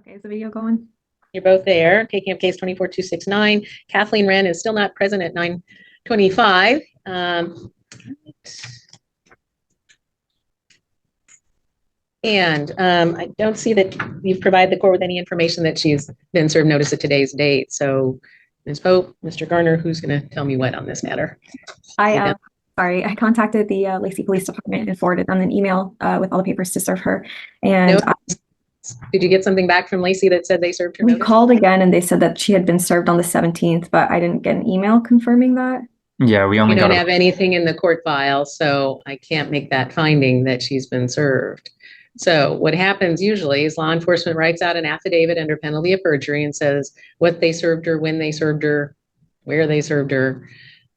Okay, is the video going? You're both there. Taking up case 24269. Kathleen Wren is still not present at 9:25. I don't see that you've provided the court with any information that she's been served notice of today's date. So Ms. Pope, Mr. Garner, who's going to tell me what on this matter? Sorry, I contacted the Lacey Police Department and forwarded on an email with all the papers to serve her. And did you get something back from Lacey that said they served her we notice? called again and they said that she had been served on the 17th, but I didn't get an email confirming that. Yeah, we only don't have anything in the court file, so I can't make that finding that she's been served. So what happens usually is law enforcement writes out an affidavit under penalty of perjury and says what they served her, when they served her, where they served her.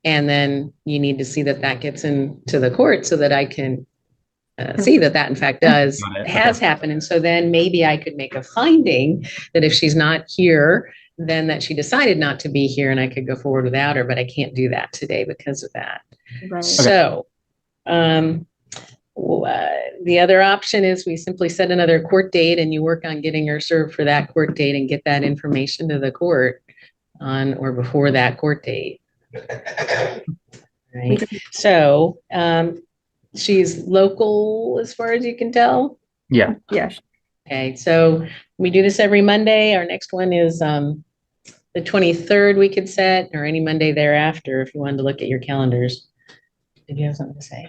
And then you need to see that that gets into the court so that I can see that that in fact has happened. And so then maybe I could make a finding that if she's not here, then that she decided not to be here and I could go forward without her, but I can't do that today because of that. Right. So the other option is we simply set another court date and you work on getting her served for that court date and get that information to the court on or before that court date. Right. So she's local as far as you can tell? Yeah. Yes. Okay, so we do this every Monday. Our next one is the 23rd we could set, or any Monday thereafter if you wanted to look at your calendars. Did you have something to say?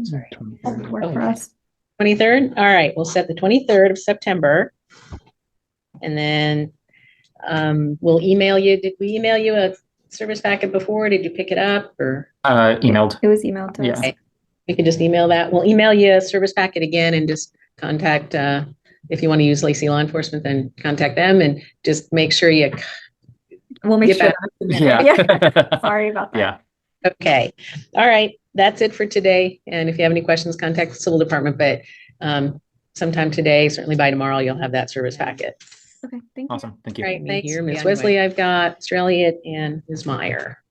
Sorry. Work for us. 23rd? All right, we'll set the 23rd of September. And then we'll email you. Did we email you a service packet before? Did you pick it up or? Emailed. It was emailed to us. Okay. We can just email that. We'll email you a service packet again and just contact, if you want to use Lacey Law Enforcement, then contact them and just make sure you. We'll make sure. Yeah. Sorry about that. Yeah. Okay. All right. That's it for today. And if you have any questions, contact the civil department, but sometime today, certainly by tomorrow, you'll have that service packet. Okay. Thank you. Awesome. Thank you. All right. Thanks. Here, Ms. Wesley, I've got Mr. Elliott and Ms. Meyer.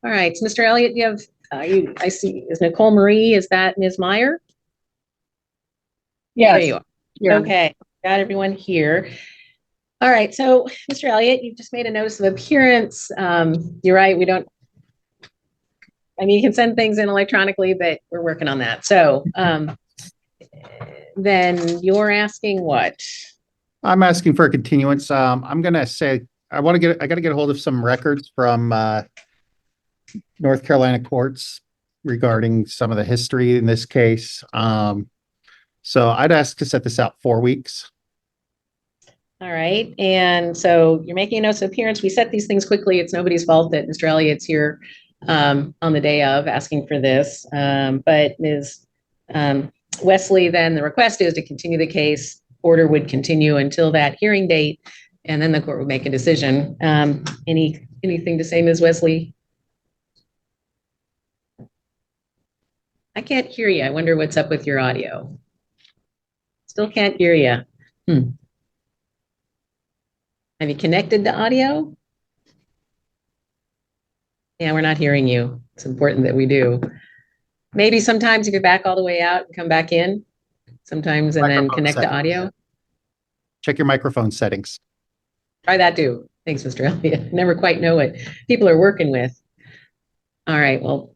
All right. So Mr. Elliott, you have, I see, is Nicole Marie, is that Ms. Meyer? Yes. There you are. Yeah. Okay. Got everyone here. All right. So Mr. Elliott, you've just made a notice of appearance. You're right. We don't, I mean, you can send things in electronically, but we're working on that. So then you're asking what? I'm asking for a continuance. I'm going to say, I got to get a hold of some records from North Carolina courts regarding some of the history in this case. So I'd ask to set this out 4 weeks. All right. And so you're making a notice of appearance. We set these things quickly. It's nobody's fault that Mr. Elliott's here on the day of asking for this. But Ms. Wesley, then the request is to continue the case. Order would continue until that hearing date, and then the court would make a decision. Anything to say, Ms. Wesley? I can't hear you. I wonder what's up with your audio. Still can't hear you. Have you connected to audio? Yeah, we're not hearing you. It's important that we do. Maybe sometimes if you're back all the way out and come back in, sometimes, and then connect to audio. Check your microphone settings. Try that too. Thanks, Mr. Elliott. Never quite know what people are working with. All right, well,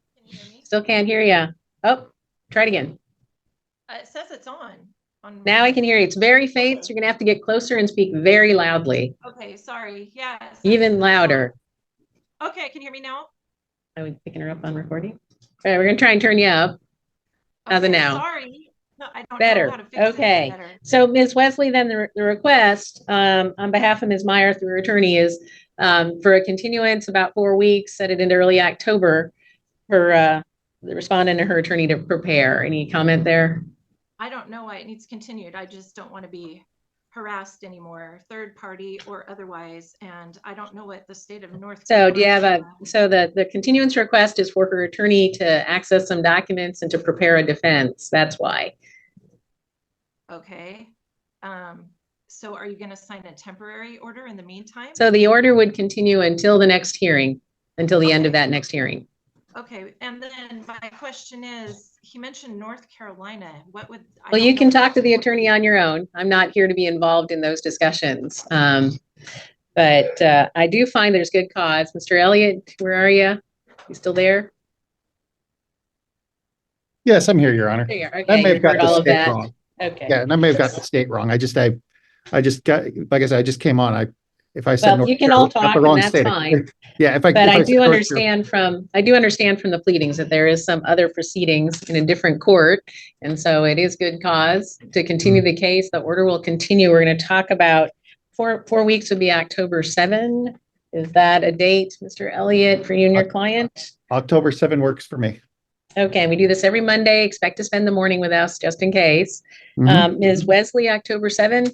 still can't hear you. Oh, try it again. It says it's on. Now I can hear you. It's very faint, so you're gonna have to get closer and speak very loudly. Okay, sorry. Yeah. Even louder. Okay, can you hear me now? Are we picking her up on recording? All right, we're gonna try and turn you up. How's it now? Sorry. No, I don't Better. know how to fix Okay. it better. So Ms. Wesley, then the request on behalf of Ms. Meyer through her attorney is for a continuance about 4 weeks, set it into early October for the respondent and her attorney to prepare. Any comment there? I don't know why it needs continued. I just don't want to be harassed anymore, third party or otherwise. And I don't know what the state of North So do you have the continuance request is for her attorney to access some documents and to prepare a defense. That's why. Okay. So are you going to sign a temporary order in the meantime? So the order would continue until the next hearing, until the end of that next hearing. Okay. And then my question is, he mentioned North Carolina. What would? I Well, don't you know can what talk to those the court- attorney on your own. I'm not here to be involved in those discussions. But I do find there's good cause. Mr. Elliott, where are you? You still there? Yes, I'm here, Your Honor. There you are. I Okay, may you have got heard the all of state that. wrong. Okay. Yeah, and I may have got the state wrong. I just got, like I said, I just came on. If I said Well, North you can all Carolina, got talk the and wrong that's state. fine. Yeah, But if I I said do North understand from the pleadings that there is some other proceedings in a different court. And so it is good cause to continue the case. The order will continue. We're going to talk about 4 weeks would be October 7. Is that a date, Mr. Elliott, for you and your client? October 7 works for me. Okay, we do this every Monday. Expect to spend the morning with us just in case. Mhm. Ms. Wesley, October 7.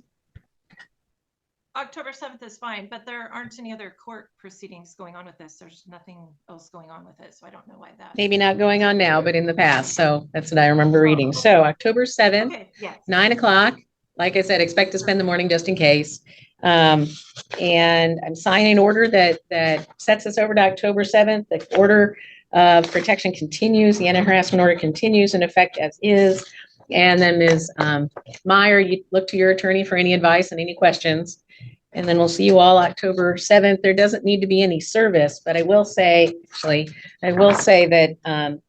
October 7th is fine, but there aren't any other court proceedings going on with this. There's nothing else going on with it, so I don't know why that. Maybe not going on now, but in the past. So that's what I remember reading. So October 7th. Okay, yes. 9 o'clock. Like I said, expect to spend the morning just in case. And I'm signing an order that sets us over to October 7th. The order of protection continues. The anti-harassment order continues in effect as is. And then Ms. Meyer, you look to your attorney for any advice and any questions. And then we'll see you all October 7th. There doesn't need to be any service, but I will say that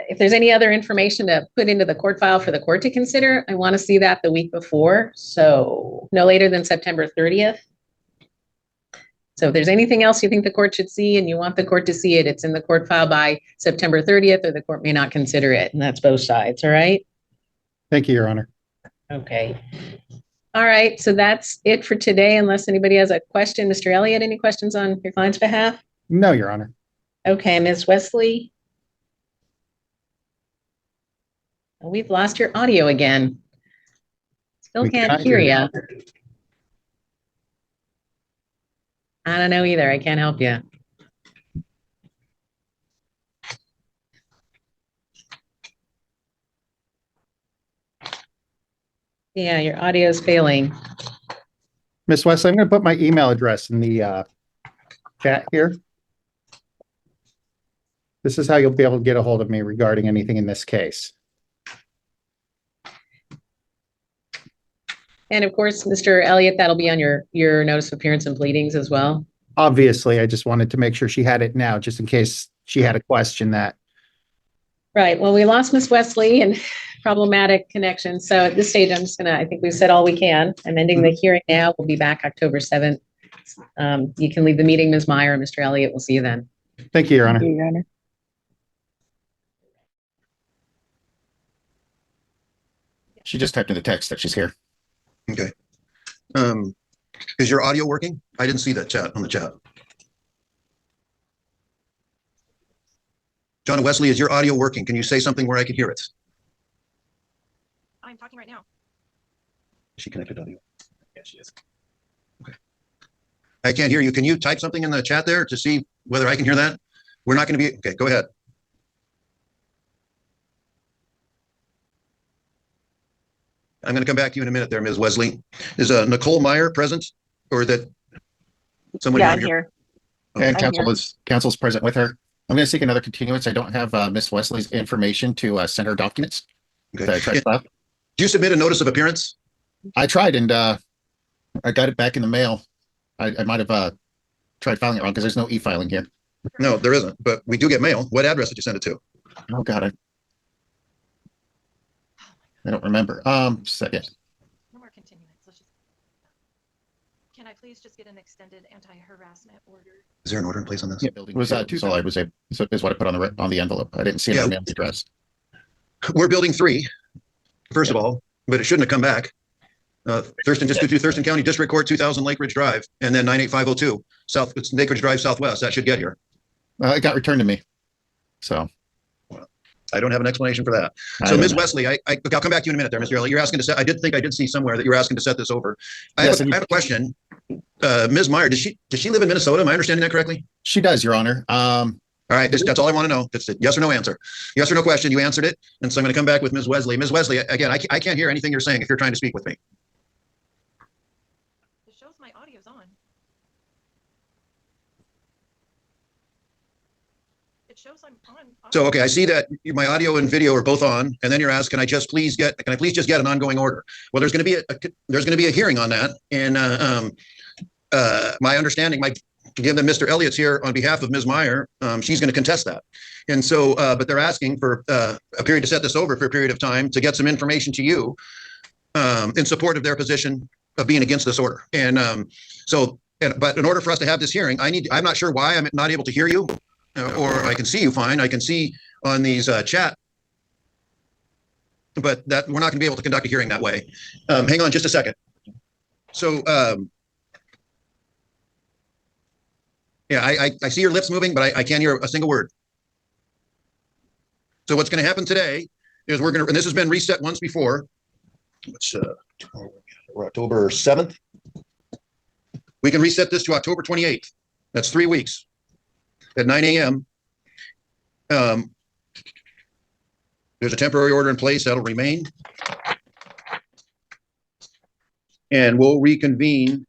if there's any other information to put into the court file for the court to consider, I want to see that the week before. So no later than September 30th. So if there's anything else you think the court should see and you want the court to see it, it's in the court file by September 30th, or the court may not consider it. And that's both sides. All right. Thank you, Your Honor. Okay. All right. So that's it for today, unless anybody has a question. Mr. Elliott, any questions on your client's behalf? No, Your Honor. Okay. Ms. Wesley. We've lost your audio again. Still We can't cannot hear hear you. I don't know either. I can't help you. Yeah, your audio is failing. Miss Wesley, I'm going to put my email address in the chat here. This is how you'll be able to get a hold of me regarding anything in this case. And of course, Mr. Elliott, that'll be on your notice of appearance and pleadings as well. Obviously, I just wanted to make sure she had it now, just in case she had a question that. Right. Well, we lost Miss Wesley and problematic connection. So at this stage, I think we've said all we can. I'm ending the hearing now. We'll be back October 7th. You can leave the meeting, Ms. Meyer and Mr. Elliott. We'll see you then. Thank you, Your Honor. Your Honor. She just typed in the text that she's here. Okay. Is your audio working? I didn't see that chat on the chat. John and Wesley, is your audio working? Can you say something where I can hear it? I'm talking right now. Is she connected audio? Yeah, she is. Okay. I can't hear you. Can you type something in the chat there to see whether I can hear that? We're not going to be, okay, go ahead. I'm going to come back to you in a minute there, Ms. Wesley. Is Nicole Meyer present, or that somebody? Yeah, out I'm here. And I'm here. council's present with her. I'm going to seek another continuance. I don't have Miss Wesley's information to send her documents. Okay. that I tried to file. Do you submit a notice of appearance? I tried and I got it back in the mail. I might have tried filing it wrong because there's no e-filing here. No, there isn't, but we do get mail. What address did you send it to? Oh God, I don't remember. Second. No more continuance. Let's just. Can I please just get an extended anti-harassment order? Is there an order in place on this? Yeah, it was so I was is what I put on the envelope. I didn't see it on the address. We're building 3, first of all, but it shouldn't have come back. Thurston, just go to Thurston County District Court, 2000 Lake Ridge Drive, and then 98502 South, it's Lake Ridge Drive Southwest. That should get here. It got returned to me. So I don't have an explanation for that. I So don't Ms. know. Wesley, I'll come back to you in a minute there, Mr. Elliott. You're asking to set, I did see somewhere that you were asking to set this over. I Yes, have a question. Ms. Meyer, does she live in Minnesota? Am I understanding that correctly? She does, Your Honor. All right, that's all I want to know. That's a yes or no answer. Yes or no question. You answered it. And so I'm going to come back with Ms. Wesley. Ms. Wesley, again, I can't hear anything you're saying if you're trying to speak with me. It shows my audio's on. It shows I'm on. So, okay, I see that my audio and video are both on, and then you're asked, can I please just get an ongoing order? Well, there's going to be a hearing on that. And my understanding, given that Mr. Elliott's here on behalf of Ms. Meyer, she's going to contest that. And so, but they're asking for a period to set this over for a period of time to get some information to you in support of their position of being against this order. And but in order for us to have this hearing, I'm not sure why I'm not able to hear you, or I can see you fine. I can see on these chat, but that we're not going to be able to conduct a hearing that way. Hang on just a second. So, yeah, I see your lips moving, but I can't hear a single word. So what's going to happen today is and this has been reset once before. It's October 7th. We can reset this to October 28th. That's 3 weeks at 9 a.m. There's a temporary order in place that'll remain. And we'll reconvene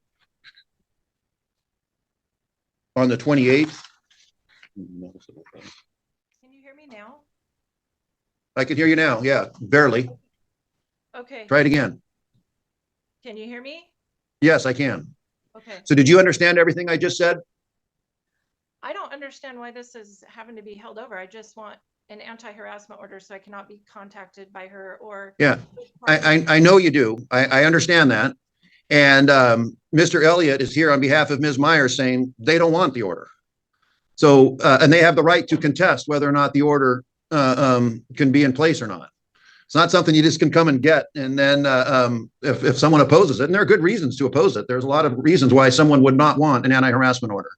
on the 28th. Can you hear me now? I can hear you now. Yeah, barely. Okay. Try it again. Can you hear me? Yes, I can. Okay. So did you understand everything I just said? I don't understand why this is having to be held over. I just want an anti-harassment order so I cannot be contacted by her or. Yeah, I know you do. I understand that. And Mr. Elliott is here on behalf of Ms. Meyer saying they don't want the order. So, and they have the right to contest whether or not the order can be in place or not. It's not something you just can come and get. And then if someone opposes it, and there are good reasons to oppose it, there's a lot of reasons why someone would not want an anti-harassment order.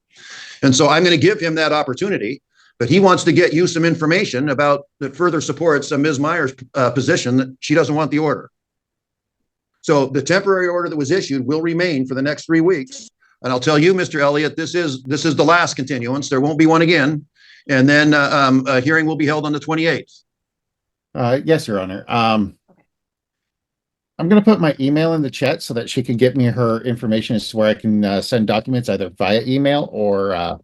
And so I'm going to give him that opportunity, but he wants to get you some information about that further supports Ms. Meyer's position that she doesn't want the order. So the temporary order that was issued will remain for the next 3 weeks. And I'll tell you, Mr. Elliott, this is the last continuance. There won't be one again. And then a hearing will be held on the 28th. Yes, Your Honor. I'm going to put my email in the chat so that she can get me her information as to where I can send documents either via email or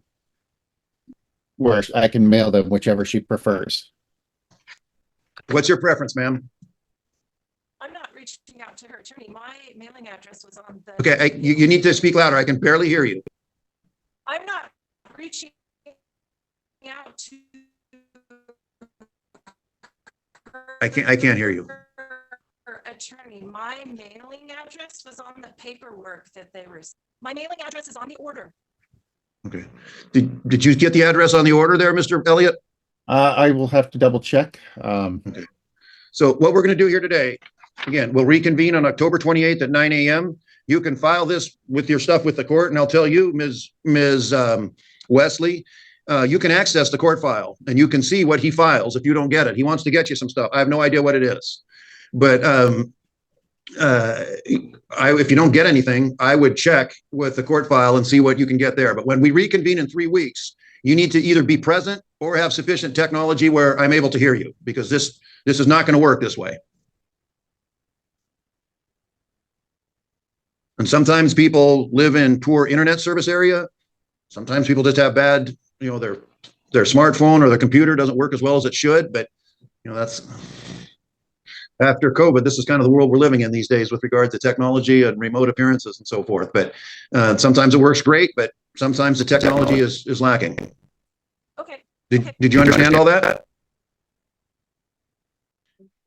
where I can mail them, whichever she prefers. What's your preference, ma'am? I'm not reaching out to her attorney. My mailing address was on the. Okay, you need to speak louder. I can barely hear you. I'm not reaching out to. I can't hear you. Her attorney. My mailing address was on the paperwork that they received. My mailing address is on the order. Okay. Did you get the address on the order there, Mr. Elliott? I will have to double check. Okay. So what we're going to do here today, again, we'll reconvene on October 28th at 9 a.m. You can file this with your stuff with the court, and I'll tell you, Ms. Wesley, you can access the court file and you can see what he files if you don't get it. He wants to get you some stuff. I have no idea what it is. But if you don't get anything, I would check with the court file and see what you can get there. But when we reconvene in 3 weeks, you need to either be present or have sufficient technology where I'm able to hear you, because this is not going to work this way. And sometimes people live in poor internet service area. Sometimes people just have bad, their smartphone or their computer doesn't work as well as it should. But, that's after COVID, this is kind of the world we're living in these days with regard to technology and remote appearances and so forth. But sometimes it works great, but sometimes the technology is lacking. Okay. Did you understand all that?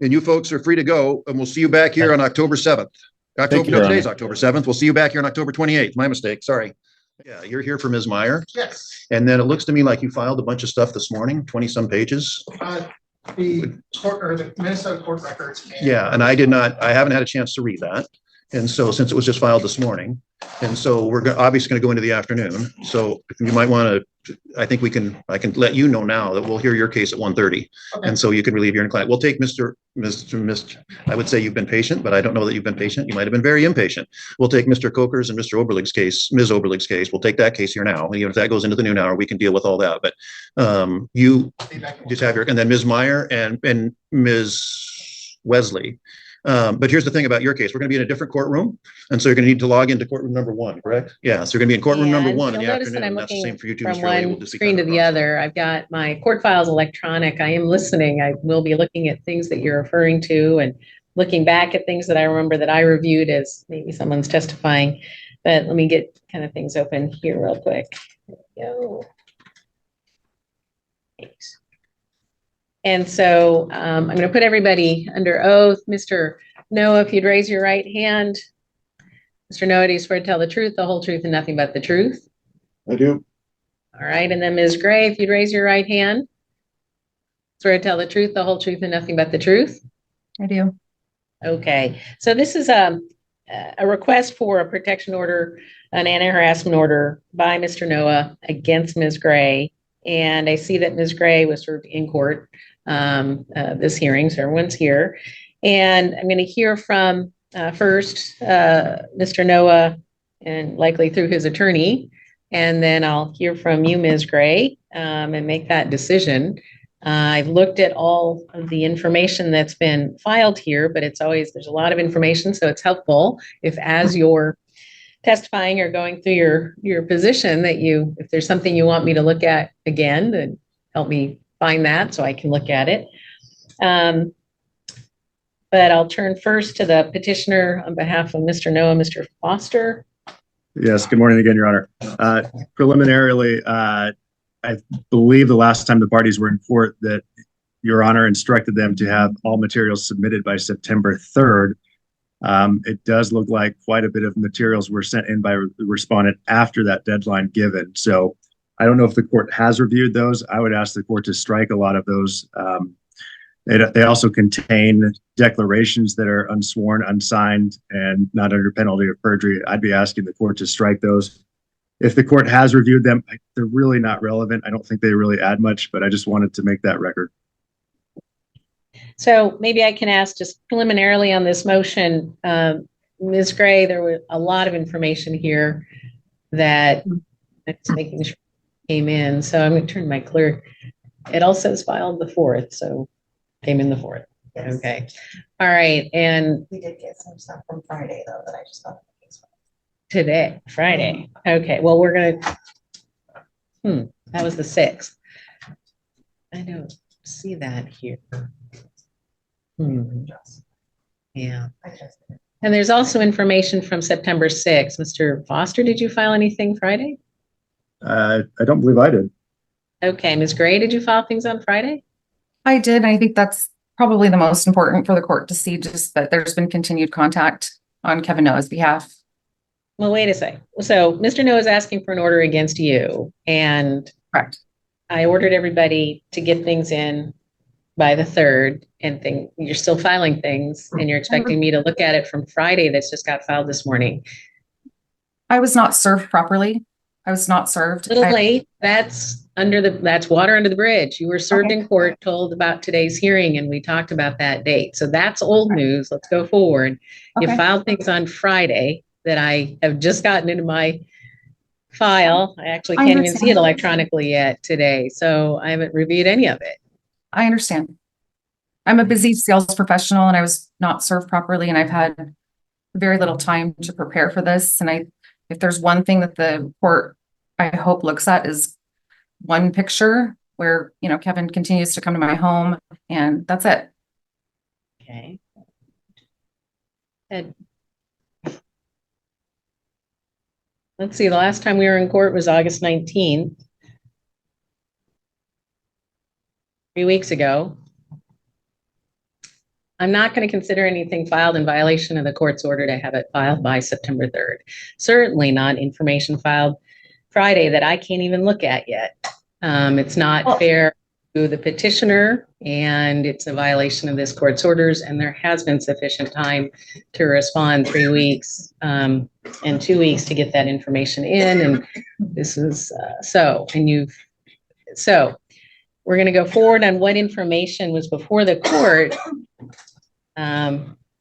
And you folks are free to go, and we'll see you back here on October 7th. Today's October 7th. We'll see you back here on October 28th. My mistake. Sorry. Yeah, you're here for Ms. Meyer. Yes. And then it looks to me like you filed a bunch of stuff this morning, 20 some pages. The court or the Minnesota court records. Yeah, and I haven't had a chance to read that. And so since it was just filed this morning, and so we're obviously going to go into the afternoon. So you might want to, I can let you know now that we'll hear your case at 1:30. Okay. And so you can relieve your client. We'll take Mr. I would say you've been patient, but I don't know that you've been patient. You might have been very impatient. We'll take Mr. Coker's and Mr. Oberlig's case, Ms. Oberlig's case. We'll take that case here now. And even if that goes into the noon hour, we can deal with all that. But you just have and then Ms. Meyer and Ms. Wesley, But here's the thing about your case. We're going to be in a different courtroom. And so you're going to need to log into courtroom number 1, correct? Yeah. So you're going to be in courtroom number And 1 in you'll the notice that afternoon. I'm That's the same for you too, from Mr. Elliott. We'll one just see screen kind to of the across. other. I've got my court files electronic. I am listening. I will be looking at things that you're referring to and looking back at things that I remember that I reviewed as maybe someone's testifying. But let me get kind of things open here real quick. There we go. Thanks. And so I'm going to put everybody under oath. Mr. Noah, if you'd raise your right hand. Mr. Noah, do you swear to tell the truth, the whole truth, and nothing but the truth? I do. All right. And then Ms. Gray, if you'd raise your right hand. Swear to tell the truth, the whole truth, and nothing but the truth? I do. Okay. So this is a request for a protection order, an anti-harassment order by Mr. Noah against Ms. Gray. And I see that Ms. Gray was served in court this hearing, so everyone's here. And I'm going to hear from first Mr. Noah, and likely through his attorney, and then I'll hear from you, Ms. Gray, and make that decision. I've looked at all of the information that's been filed here, but there's a lot of information, so it's helpful if as you're testifying or going through your position that if there's something you want me to look at again, then help me find that so I can look at it. But I'll turn first to the petitioner on behalf of Mr. Noah, Mr. Foster. Yes, good morning again, Your Honor. Preliminarily, I believe the last time the parties were in court that Your Honor instructed them to have all materials submitted by September 3rd. It does look like quite a bit of materials were sent in by the respondent after that deadline given. So I don't know if the court has reviewed those. I would ask the court to strike a lot of those. They also contain declarations that are unsworn, unsigned, and not under penalty of perjury. I'd be asking the court to strike those. If the court has reviewed them, they're really not relevant. I don't think they really add much, but I just wanted to make that record. So maybe I can ask just preliminarily on this motion, Ms. Gray, there was a lot of information here that it's making sure came in. So I'm going to turn my clear. It all says filed the 4th, so came in the 4th. Yes. Okay. All right. And we did get some stuff from Friday though that I just thought today, Friday. Okay. Well, we're going to, that was the 6th. I don't see that here. Yeah. And there's also information from September 6th. Mr. Foster, did you file anything Friday? I don't believe I did. Okay. Ms. Gray, did you file things on Friday? I did. I think that's probably the most important for the court to see, just that there's been continued contact on Kevin Noah's behalf. Well, wait a second. So Mr. Noah is asking for an order against you, and Correct. I ordered everybody to get things in by the 3rd, and you're still filing things, and you're expecting me to look at it from Friday that's just got filed this morning. I was not served properly. I was not served. A little late. That's water under the bridge. You were served in court, told about today's hearing, and we talked about that date. So that's old news. Let's go forward. You filed things on Friday that I have just gotten into my file. I actually can't even see it electronically yet today. So I haven't reviewed any of it. I understand. I'm a busy sales professional and I was not served properly, and I've had very little time to prepare for this. And if there's one thing that the court, I hope, looks at is one picture where, Kevin continues to come to my home, and that's it. Okay. And let's see, the last time we were in court was August 19th. 3 weeks ago. I'm not going to consider anything filed in violation of the court's order to have it filed by September 3rd. Certainly not information filed Friday that I can't even look at yet. It's not fair to the petitioner, and it's a violation of this court's orders, and there has been sufficient time to respond 3 weeks and 2 weeks to get that information in. And this is so we're going to go forward on what information was before the court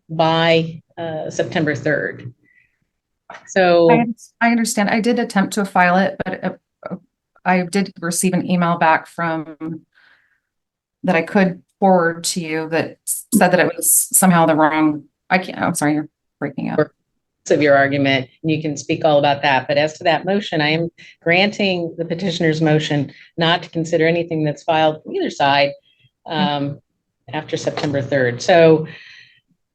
by September 3rd. So I understand. I did attempt to file it, but I did receive an email back that I could forward to you that said that it was somehow the wrong I'm sorry, you're breaking up. Of your argument, you can speak all about that. But as to that motion, I am granting the petitioner's motion not to consider anything that's filed from either side after September 3rd. So,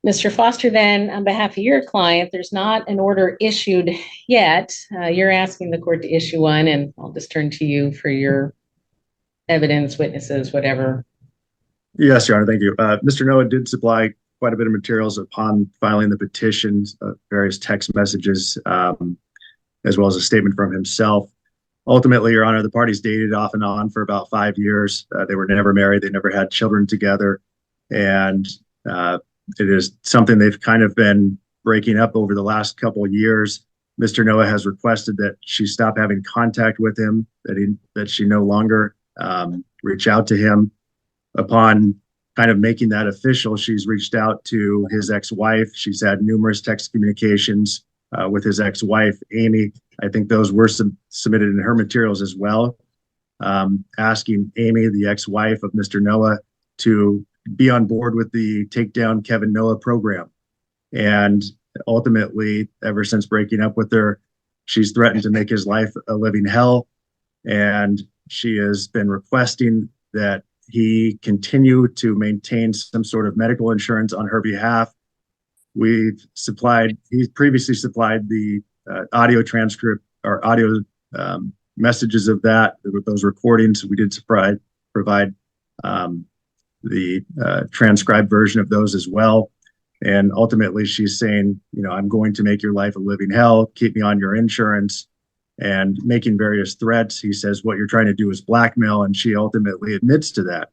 Mr. Foster, then, on behalf of your client, there's not an order issued yet. You're asking the court to issue one, and I'll just turn to you for your evidence, witnesses, whatever. Yes, Your Honor, thank you. Mr. Noah did supply quite a bit of materials upon filing the petitions, various text messages, as well as a statement from himself. Ultimately, Your Honor, the parties dated off and on for about 5 years. They were never married. They never had children together. And it is something they've kind of been breaking up over the last couple of years. Mr. Noah has requested that she stop having contact with him, that she no longer reach out to him. Upon kind of making that official, she's reached out to his ex-wife. She's had numerous text communications with his ex-wife, Amy. I think those were submitted in her materials as well, asking Amy, the ex-wife of Mr. Noah, to be on board with the Take Down Kevin Noah program. And ultimately, ever since breaking up with her, she's threatened to make his life a living hell. And she has been requesting that he continue to maintain some sort of medical insurance on her behalf. He previously supplied the audio transcript or audio messages of that, with those recordings. We did provide the transcribed version of those as well. And ultimately she's saying, I'm going to make your life a living hell, keep me on your insurance, and making various threats. He says, what you're trying to do is blackmail, and she ultimately admits to that.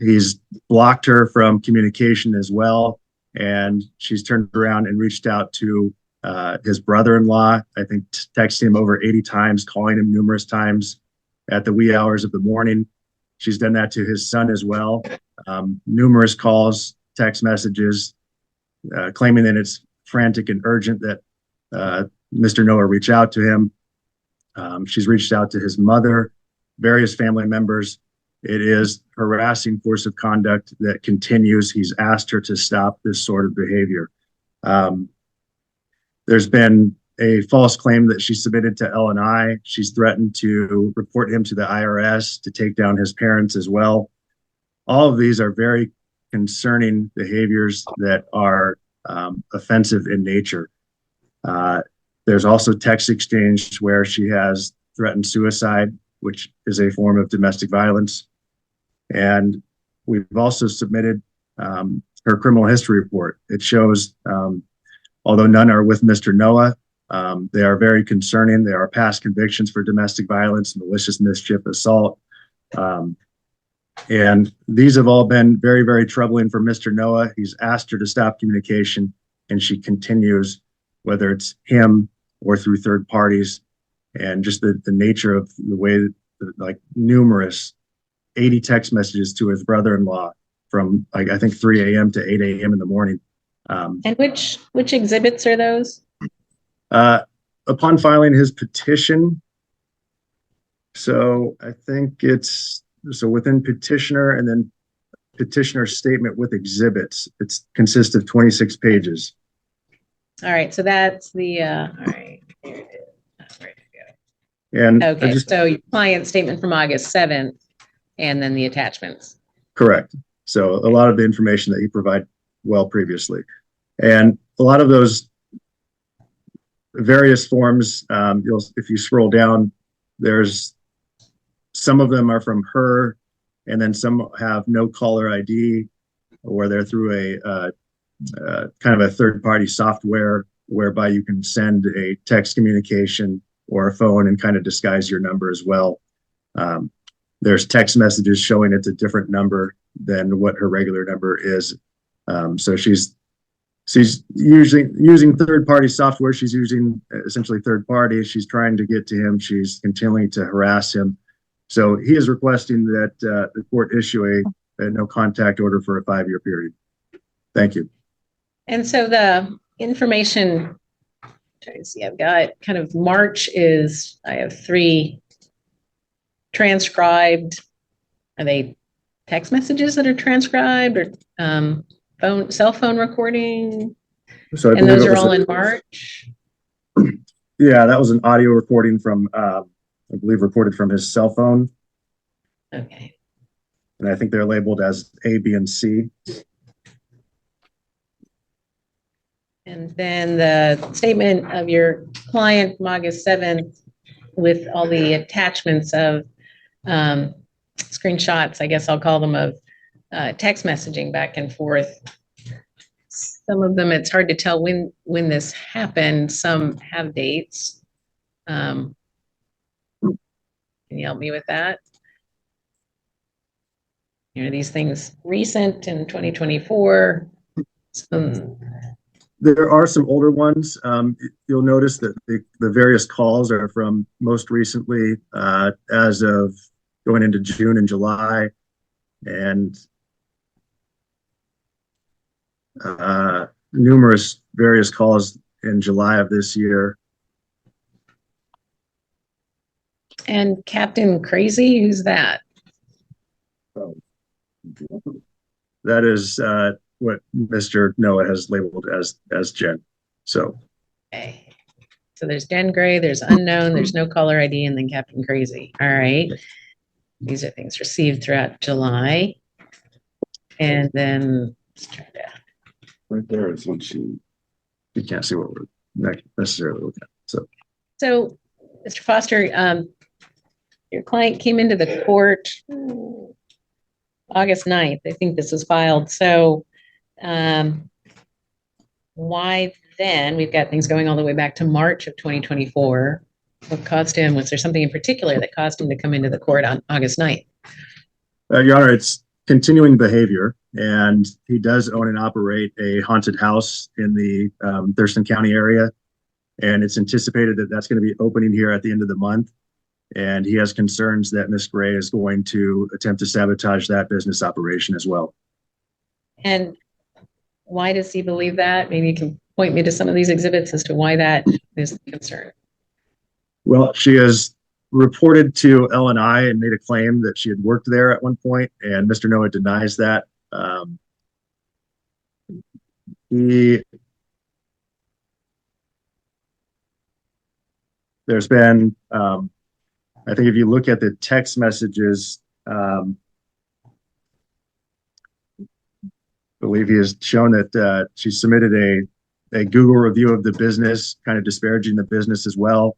He's blocked her from communication as well, and she's turned around and reached out to his brother-in-law, I think texting him over 80 times, calling him numerous times at the wee hours of the morning. She's done that to his son as well. Numerous calls, text messages, claiming that it's frantic and urgent that Mr. Noah reach out to him. She's reached out to his mother, various family members. It is harassing course of conduct that continues. He's asked her to stop this sort of behavior. There's been a false claim that she submitted to L&I. She's threatened to report him to the IRS, to take down his parents as well. All of these are very concerning behaviors that are offensive in nature. There's also text exchange where she has threatened suicide, which is a form of domestic violence. And we've also submitted her criminal history report. It shows, although none are with Mr. Noah, they are very concerning. There are past convictions for domestic violence, malicious mischief, assault. And these have all been very, very troubling for Mr. Noah. He's asked her to stop communication, and she continues, whether it's him or through third parties. And just the nature of the way that, like, numerous 80 text messages to his brother-in-law from, like, I think 3 a.m. to 8 a.m. in the morning. And which exhibits are those? Upon filing his petition, so I think it's, so within petitioner and then petitioner statement with exhibits, it consists of 26 pages. All right, so that's the, all right, here it is. Ready to go. And Okay, so your client statement from August 7th, and then the attachments. Correct. So a lot of the information that you provide well previously. And a lot of those various forms, if you scroll down, there's some of them are from her, and then some have no caller ID, or they're through a kind of a third-party software whereby you can send a text communication or a phone and kind of disguise your number as well. There's text messages showing it's a different number than what her regular number is. So she's using third-party software. She's using essentially third party. She's trying to get to him. She's continuing to harass him. So he is requesting that the court issue a no contact order for a 5-year period. Thank you. And so the information, trying to see, I've got kind of March is, I have 3 transcribed. Are they text messages that are transcribed, or cell phone recording, So I and believe those it are was all in March? yeah, that was an audio recording from, I believe recorded from his cell phone. Okay. And I think they're labeled as A, B, and C. And then the statement of your client from August 7th with all the attachments of screenshots, I guess I'll call them, of text messaging back and forth. Some of them, it's hard to tell when this happened. Some have dates. Can you help me with that? Are these things recent in 2024? There are some older ones. You'll notice that the various calls are from most recently, as of going into June and July, and numerous various calls in July of this year. And Captain Crazy, who's that? That is what Mr. Noah has labeled as Jen. So Okay. So there's Jen Gray, there's unknown, there's no caller ID, and then Captain Crazy. All right. These are things received throughout July. And then let's try to. right there is when you can't see what we're necessarily looking at. So, Mr. Foster, your client came into the court August 9th. I think this was filed. So why then? We've got things going all the way back to March of 2024. What caused him? Was there something in particular that caused him to come into the court on August 9th? Your Honor, it's continuing behavior, and he does own and operate a haunted house in the Thurston County area, and it's anticipated that that's going to be opening here at the end of the month. And he has concerns that Ms. Gray is going to attempt to sabotage that business operation as well. And why does he believe that? Maybe you can point me to some of these exhibits as to why that is a concern. Well, she has reported to L&I and made a claim that she had worked there at one point, and Mr. Noah denies that. There's been, I think if you look at the text messages, I believe he has shown that she submitted a Google review of the business, kind of disparaging the business as well.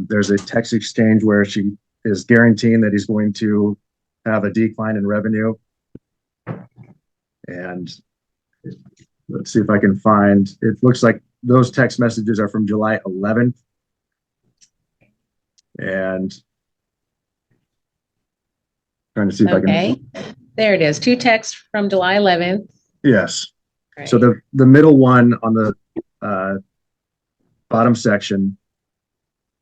There's a text exchange where she is guaranteeing that he's going to have a decline in revenue. And let's see if I can find, it looks like those text messages are from July 11th. And trying to see if I can. Okay, there it is. 2 texts from July 11th. Yes. Right. So the middle one on the bottom section,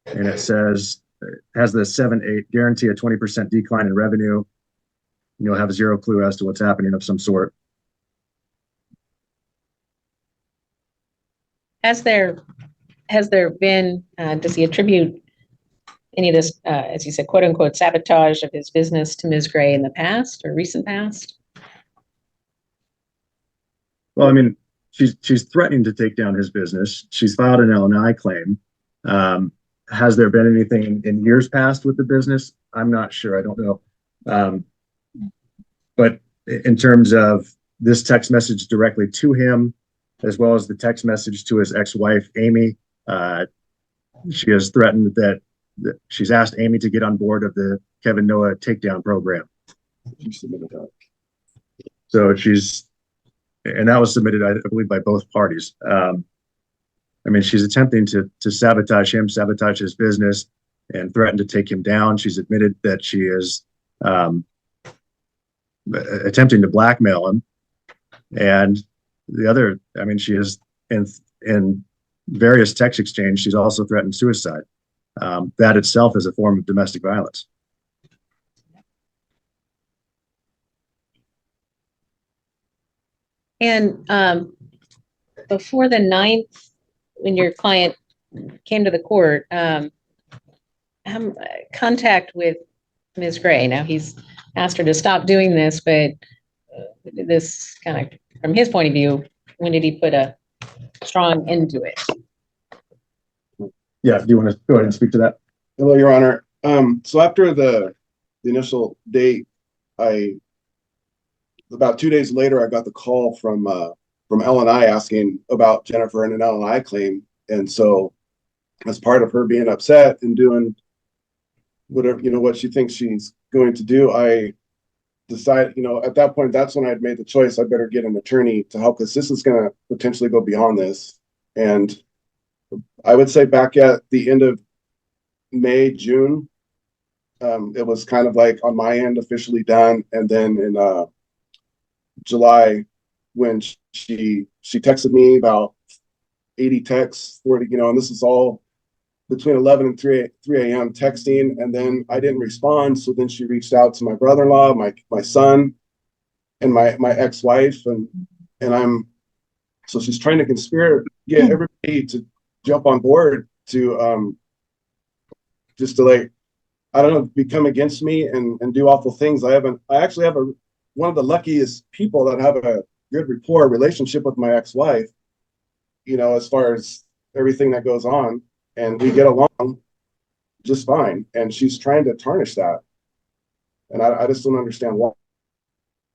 and it says, it has the 7-8 guarantee a 20% decline in revenue. You'll have zero clue as to what's happening of some sort. Has there been, does he attribute any of this, as you said, quote unquote, sabotage of his business to Ms. Gray in the past or recent past? Well, I mean, she's threatening to take down his business. She's filed an L&I claim. Has there been anything in years past with the business? I'm not sure. I don't know. But in terms of this text message directly to him, as well as the text message to his ex-wife, Amy, she has threatened that she's asked Amy to get on board of the Kevin Noah takedown program. So and that was submitted, I believe, by both parties. I mean, she's attempting to sabotage him, sabotage his business, and threaten to take him down. She's admitted that she is attempting to blackmail him. And the other, I mean, she is in various text exchange, she's also threatened suicide. That itself is a form of domestic violence. And before the 9th, when your client came to the court, contact with Ms. Gray. Now he's asked her to stop doing this, but did this kind of from his point of view, when did he put a strong end to it? Yeah, do you want to go ahead and speak to that? Hello, Your Honor. So after the initial date, about 2 days later, I got the call from L&I asking about Jennifer and an L&I claim. And so as part of her being upset and doing whatever, what she thinks she's going to do, I decided, at that point, that's when I'd made the choice. I better get an attorney to help, because this is going to potentially go beyond this. And I would say back at the end of May, June, it was kind of like on my end officially done. And then in July, when she texted me about 80 texts, 40, and this is all between 11 and 3 a.m. texting. And then I didn't respond. So then she reached out to my brother-in-law, my son, and my ex-wife. And so she's trying to get everybody to jump on board to just to, like, I don't know, become against me and do awful things. I actually have one of the luckiest people that have a good rapport relationship with my ex-wife, as far as everything that goes on, and we get along just fine. And she's trying to tarnish that. And I just don't understand why.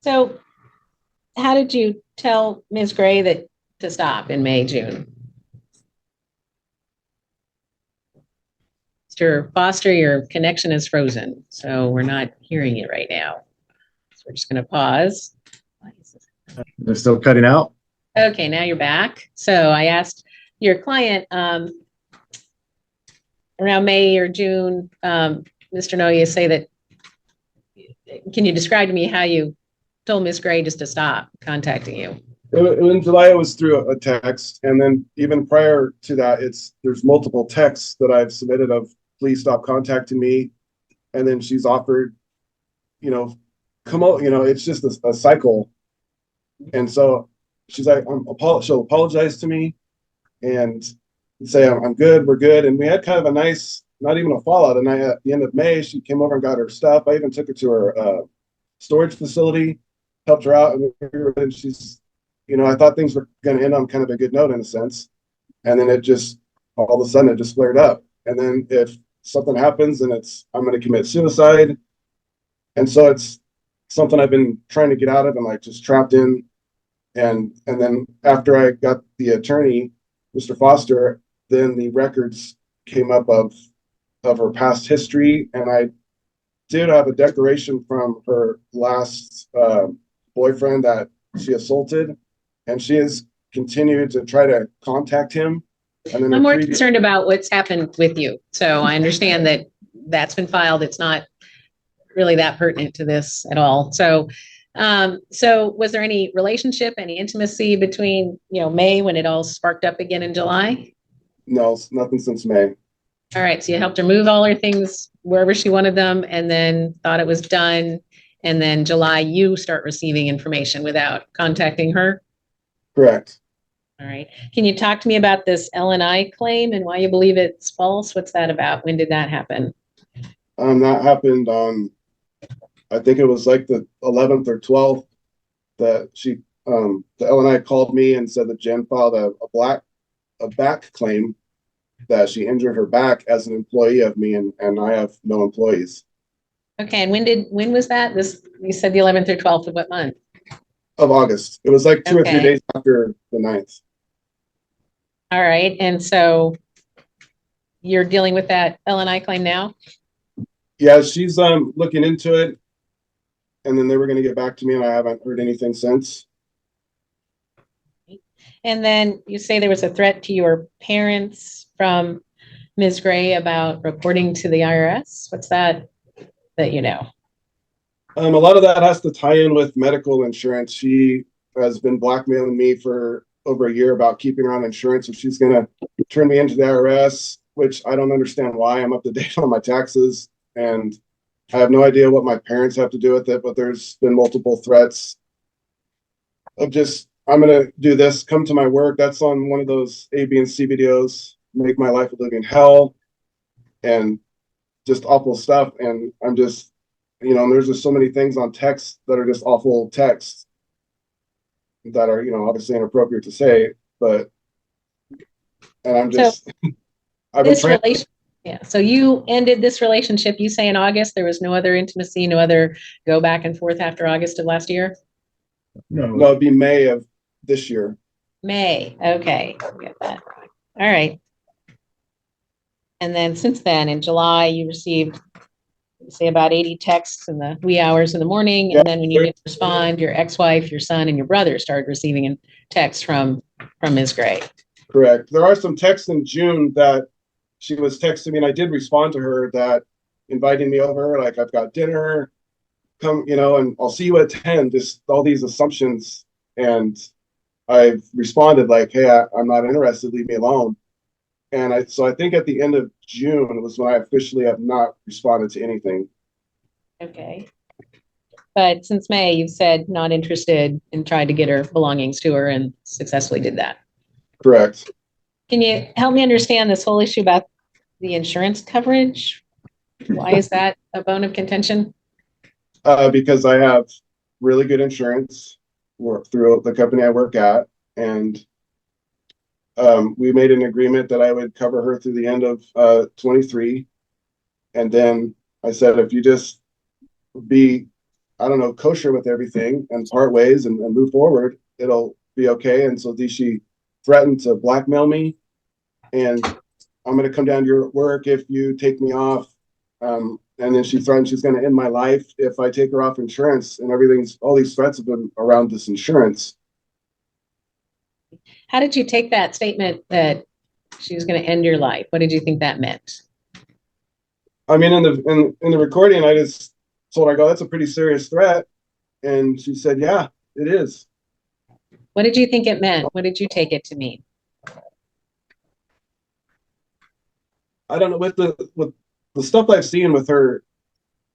So how did you tell Ms. Gray to stop in May, June? Mr. Foster, your connection is frozen, so we're not hearing you right now. So we're just going to pause. They're still cutting out. Okay, now you're back. So I asked your client around May or June, Mr. Noya, say that, can you describe to me how you told Ms. Gray just to stop contacting you? In July, it was through a text. And then even prior to that, there's multiple texts that I've submitted of, please stop contacting me. And then she's offered, come out, it's just a cycle. And so she's like, she'll apologize to me and say, I'm good, we're good. And we had kind of a nice, not even a fallout. And at the end of May, she came over and got her stuff. I even took her to her storage facility, helped her out. And she's, I thought things were going to end on kind of a good note in a sense. And then all of a sudden it just flared up. And then if something happens and I'm going to commit suicide. And so it's something I've been trying to get out of and like just trapped in. And then after I got the attorney, Mr. Foster, then the records came up of her past history. And I did have a declaration from her last boyfriend that she assaulted, and she has continued to try to contact him. And then I'm more concerned about what's happened with you. So I understand that that's been filed. It's not really that pertinent to this at all. So, so was there any relationship, any intimacy between, May when it all sparked up again in July? No, nothing since May. All right. So you helped her move all her things wherever she wanted them and then thought it was done. And then July, you start receiving information without contacting her? Correct. All right. Can you talk to me about this L&I claim and why you believe it's false? What's that about? When did that happen? That happened on, I think it was like the 11th or 12th that the L&I called me and said that Jen filed a back claim that she injured her back as an employee of me, and I have no employees. Okay. And when was that? You said the 11th or 12th of what month? Of August. It was like 2 or 3 days after the 9th. All right. And so you're dealing with that L&I claim now? Yeah, she's looking into it, and then they were going to get back to me, and I haven't heard anything since. And then you say there was a threat to your parents from Ms. Gray about reporting to the IRS. What's that you know? A lot of that has to tie in with medical insurance. She has been blackmailing me for over a year about keeping her on insurance, and she's going to turn me into the IRS, which I don't understand why. I'm up to date on my taxes, and I have no idea what my parents have to do with it, but there's been multiple threats of just, I'm going to do this, come to my work. That's on one of those A, B, and C videos, make my life a living hell, and just awful stuff. And I'm just, and there's just so many things on text that are just awful texts. that are, obviously inappropriate to say, but, and I'm just, I've been This trying. yeah. So you ended this relationship, you say in August, there was no other intimacy, no other go back and forth after August of last year? No, it'd be May of this year. May. Okay. Get that. All right. And then since then, in July, you received, say, about 80 texts in the wee hours in the morning. Yeah. And then when you didn't respond, your ex-wife, your son, and your brother started receiving texts from Ms. Gray. Correct. There are some texts in June that she was texting me, and I did respond to her that inviting me over, like I've got dinner, come, and I'll see you at 10, just all these assumptions. And I've responded like, hey, I'm not interested, leave me alone. And so I think at the end of June was when I officially have not responded to anything. Okay. But since May, you've said not interested and tried to get her belongings to her and successfully did that. Correct. Can you help me understand this whole issue about the insurance coverage? Why is that a bone of contention? Because I have really good insurance through the company I work at, and we made an agreement that I would cover her through the end of 23. And then I said, if you just be, I don't know, kosher with everything and part ways and move forward, it'll be okay. And so she threatened to blackmail me, and I'm going to come down to your work if you take me off. And then she threatened she's going to end my life if I take her off insurance, and all these threats have been around this insurance. How did you take that statement that she was going to end your life? What did you think that meant? I mean, in the recording, I just told her, I go, that's a pretty serious threat. And she said, yeah, it is. What did you think it meant? What did you take it to mean? I don't know, with the stuff I've seen with her,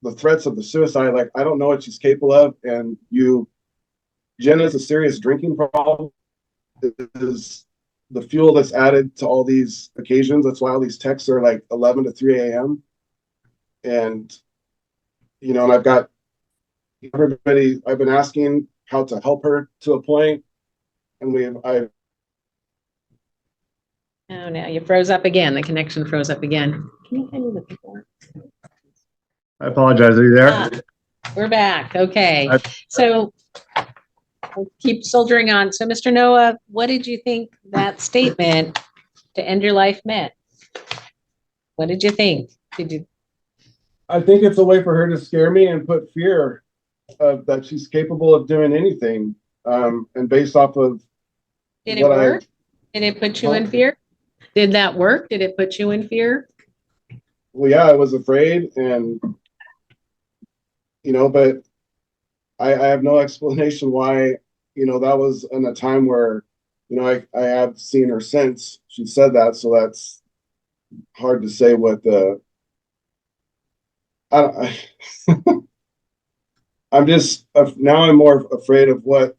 the threats of the suicide, like, I don't know what she's capable of. And Jen has a serious drinking problem. It is the fuel that's added to all these occasions. That's why all these texts are like 11 to 3 a.m. And, and I've got everybody, I've been asking how to help her to a point. And oh, now you froze up again. The connection froze up again. Can you hand me the paperwork? I apologize. Are you there? We're back. Okay. So we'll keep soldiering on. So Mr. Noah, what did you think that statement to end your life meant? What did you think? I think it's a way for her to scare me and put fear of that she's capable of doing anything. And based off of Did it work? Did it put you in fear? Did that work? Did it put you in fear? Well, yeah, I was afraid, and but I have no explanation why, that was in a time where, I have seen her since she said that. So that's hard to say what I'm just, now I'm more afraid of what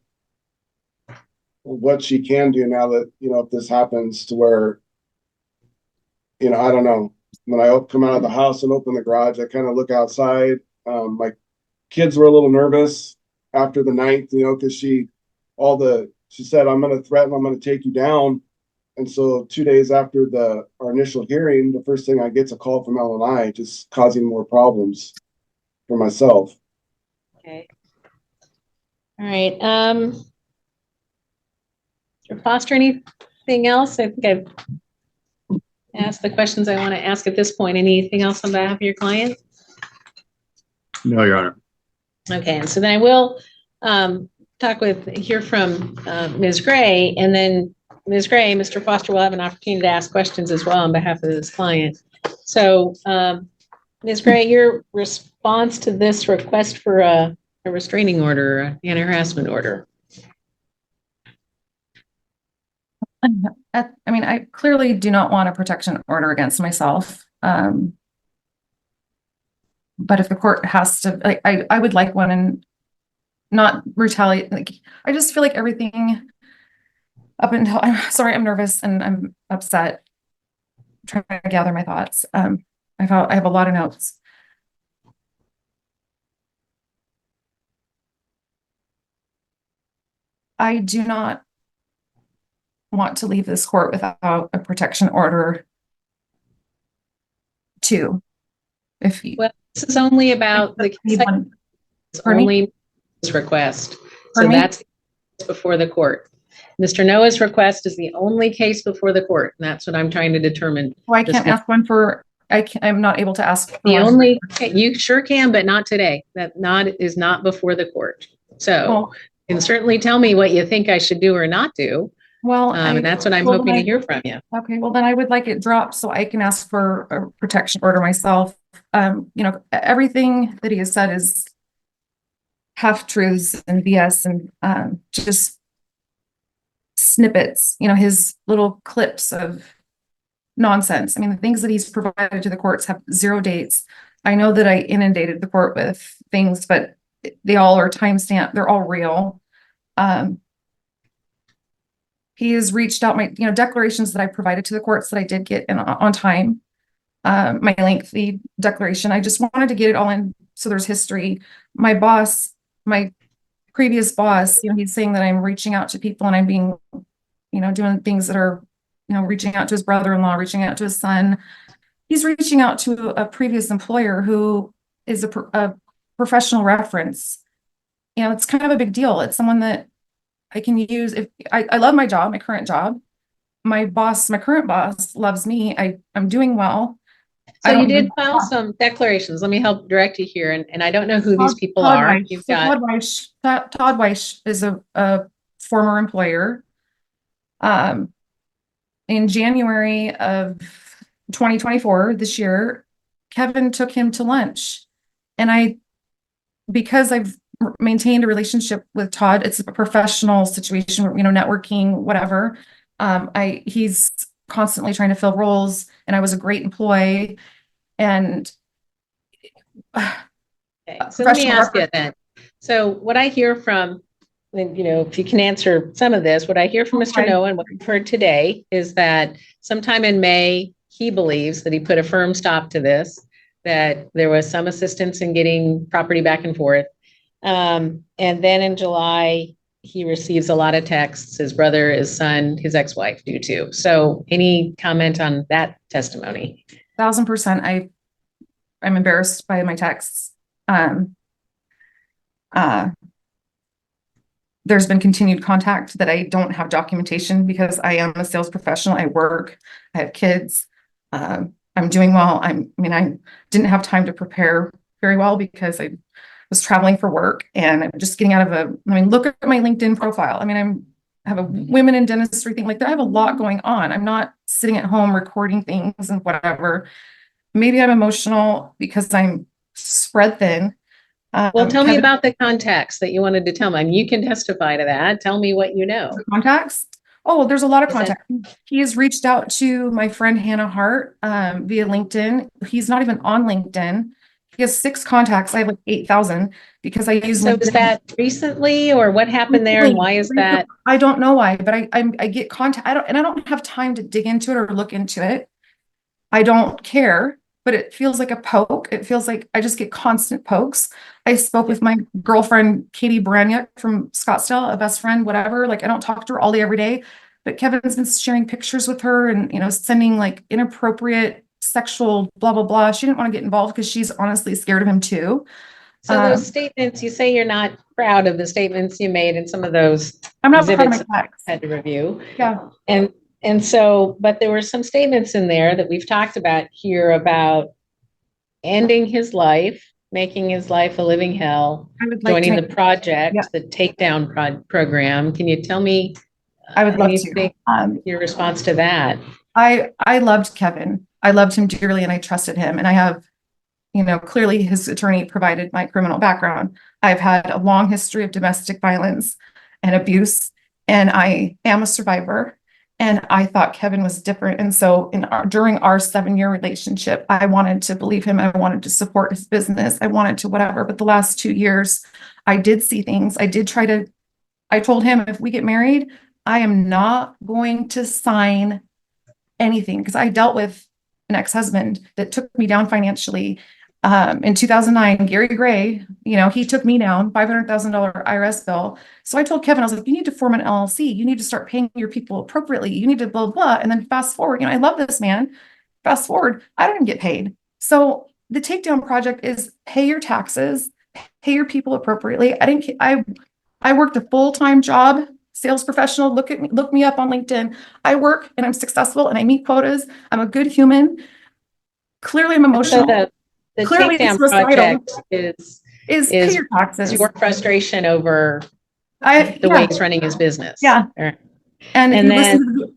she can do now that, if this happens to where, I don't know, when I come out of the house and open the garage, I kind of look outside. My kids were a little nervous after the 9th, because she said, I'm going to threaten, I'm going to take you down. And so 2 days after our initial hearing, the first thing I get's a call from L&I, just causing more problems for myself. Okay. All right. Mr. Foster, anything else? I think I've asked the questions I want to ask at this point. Anything else on behalf of your client? No, Your Honor. Okay, and so then I will hear from Ms. Gray, and then Ms. Gray, Mr. Foster will have an opportunity to ask questions as well on behalf of this client. So, Ms. Gray, your response to this request for a restraining order, an anti-harassment order? I clearly do not want a protection order against myself. But if the court has to, I would like one and not retaliate. I just feel like everything up until, I'm sorry, I'm nervous and I'm upset. I'm trying to gather my thoughts. I have a lot of notes. I do not want to leave this court without a protection order. Two, if you Well, this is only about the need one. it's Pardon me? only his request. So Pardon me? that's before the court. Mr. Noah's request is the only case before the court, and that's what I'm trying to determine. Well, I can't This- ask one for, I'm not able to ask. for The one. only, you sure can, but not today. That is not before the court. So Well, you can certainly tell me what you think I should do or not do. well, And that's what I'm well, hoping to then hear from you. Okay, well, then I would like it dropped so I can ask for a protection order myself. You know, everything that he has said is half truths and BS and just snippets, you know, his little clips of nonsense. I mean, the things that he's provided to the courts have zero dates. I know that I inundated the court with things, but they all are timestamped. They're all real. He has reached out, my, you know, declarations that I provided to the courts that I did get in on time. My lengthy declaration. I just wanted to get it all in so there's history. My boss, my previous boss, you know, he's saying that I'm reaching out to people and I'm being, you know, doing things that are, you know, reaching out to his brother-in-law, reaching out to his son. He's reaching out to a previous employer who is a professional reference. You know, it's kind of a big deal. It's someone that I can use if I love my job, my current job. My boss, my current boss loves me. I'm doing well. So I you don't did need- file some declarations. Let me help direct you here. And I don't know who these people Todd are. Weiss. You've So got, Todd Weiss is a former employer. In January of 2024, this year, Kevin took him to lunch. And because I've maintained a relationship with Todd, it's a professional situation, you know, networking, whatever. He's constantly trying to fill roles, and I was a great employee. And okay, so let me professional ask you then. So what I hear from, you know, if you can answer some of this, what I hear from Mr. Okay. Noah and what we've heard today is that sometime in May, he believes that he put a firm stop to this, that there was some assistance in getting property back and forth. And then in July, he receives a lot of texts, his brother, his son, his ex-wife do too. So any comment on that testimony? 1000%. I'm embarrassed by my texts. There's been continued contact that I don't have documentation because I am a sales professional. I work, I have kids. I'm doing well. I didn't have time to prepare very well because I was traveling for work and I'm just getting out of look at my LinkedIn profile. I have a women in dentistry thing like that. I have a lot going on. I'm not sitting at home recording things and whatever. Maybe I'm emotional because I'm spread thin. Well, tell me about the contacts that you wanted to tell me. I mean, you can testify to that. Tell me what you know. Contacts. Oh, there's a lot of Is that- contacts. He has reached out to my friend Hannah Hart via LinkedIn. He's not even on LinkedIn. He has 6 contacts. I have like 8,000 because I use So LinkedIn. is that recently or what happened there and why is that? I don't know why, but I get contact. I don't have time to dig into it or look into it. I don't care, but it feels like a poke. It feels like I just get constant pokes. I spoke with my girlfriend, Katie Braniak from Scottsdale, a best friend, whatever. Like I don't talk to her all day, every day, but Kevin's been sharing pictures with her and, you know, sending like inappropriate sexual blah, blah, blah. She didn't want to get involved because she's honestly scared of him too. So those statements, you say you're not proud of the statements you made in some of those I'm not proud of my exhibits text. I had to review. Yeah. And so, but there were some statements in there that we've talked about here about ending his life, making his life a living hell, I would like joining to, the project, Yeah. the takedown program. Can you tell me? I would love to. anything, your response to that? I loved Kevin. I loved him dearly and I trusted him. And I have, you know, clearly his attorney provided my criminal background. I've had a long history of domestic violence and abuse, and I am a survivor. And I thought Kevin was different. And so during our 7-year relationship, I wanted to believe him. I wanted to support his business. I wanted to whatever. But the last 2 years, I did see things. I told him if we get married, I am not going to sign anything because I dealt with an ex-husband that took me down financially. In 2009, Gary Gray, he took me down, $500,000 IRS bill. So I told Kevin, I was like, you need to form an LLC. You need to start paying your people appropriately. You need to blah, blah. And then fast forward, I love this man. Fast forward, I don't even get paid. So the takedown project is pay your taxes, pay your people appropriately. I worked a full-time job, sales professional. Look me up on LinkedIn. I work and I'm successful and I meet quotas. I'm a good human. Clearly I'm emotional. So the Clearly takedown it's project is is pay your taxes. your frustration over the way he's running his business. Yeah. Or- And And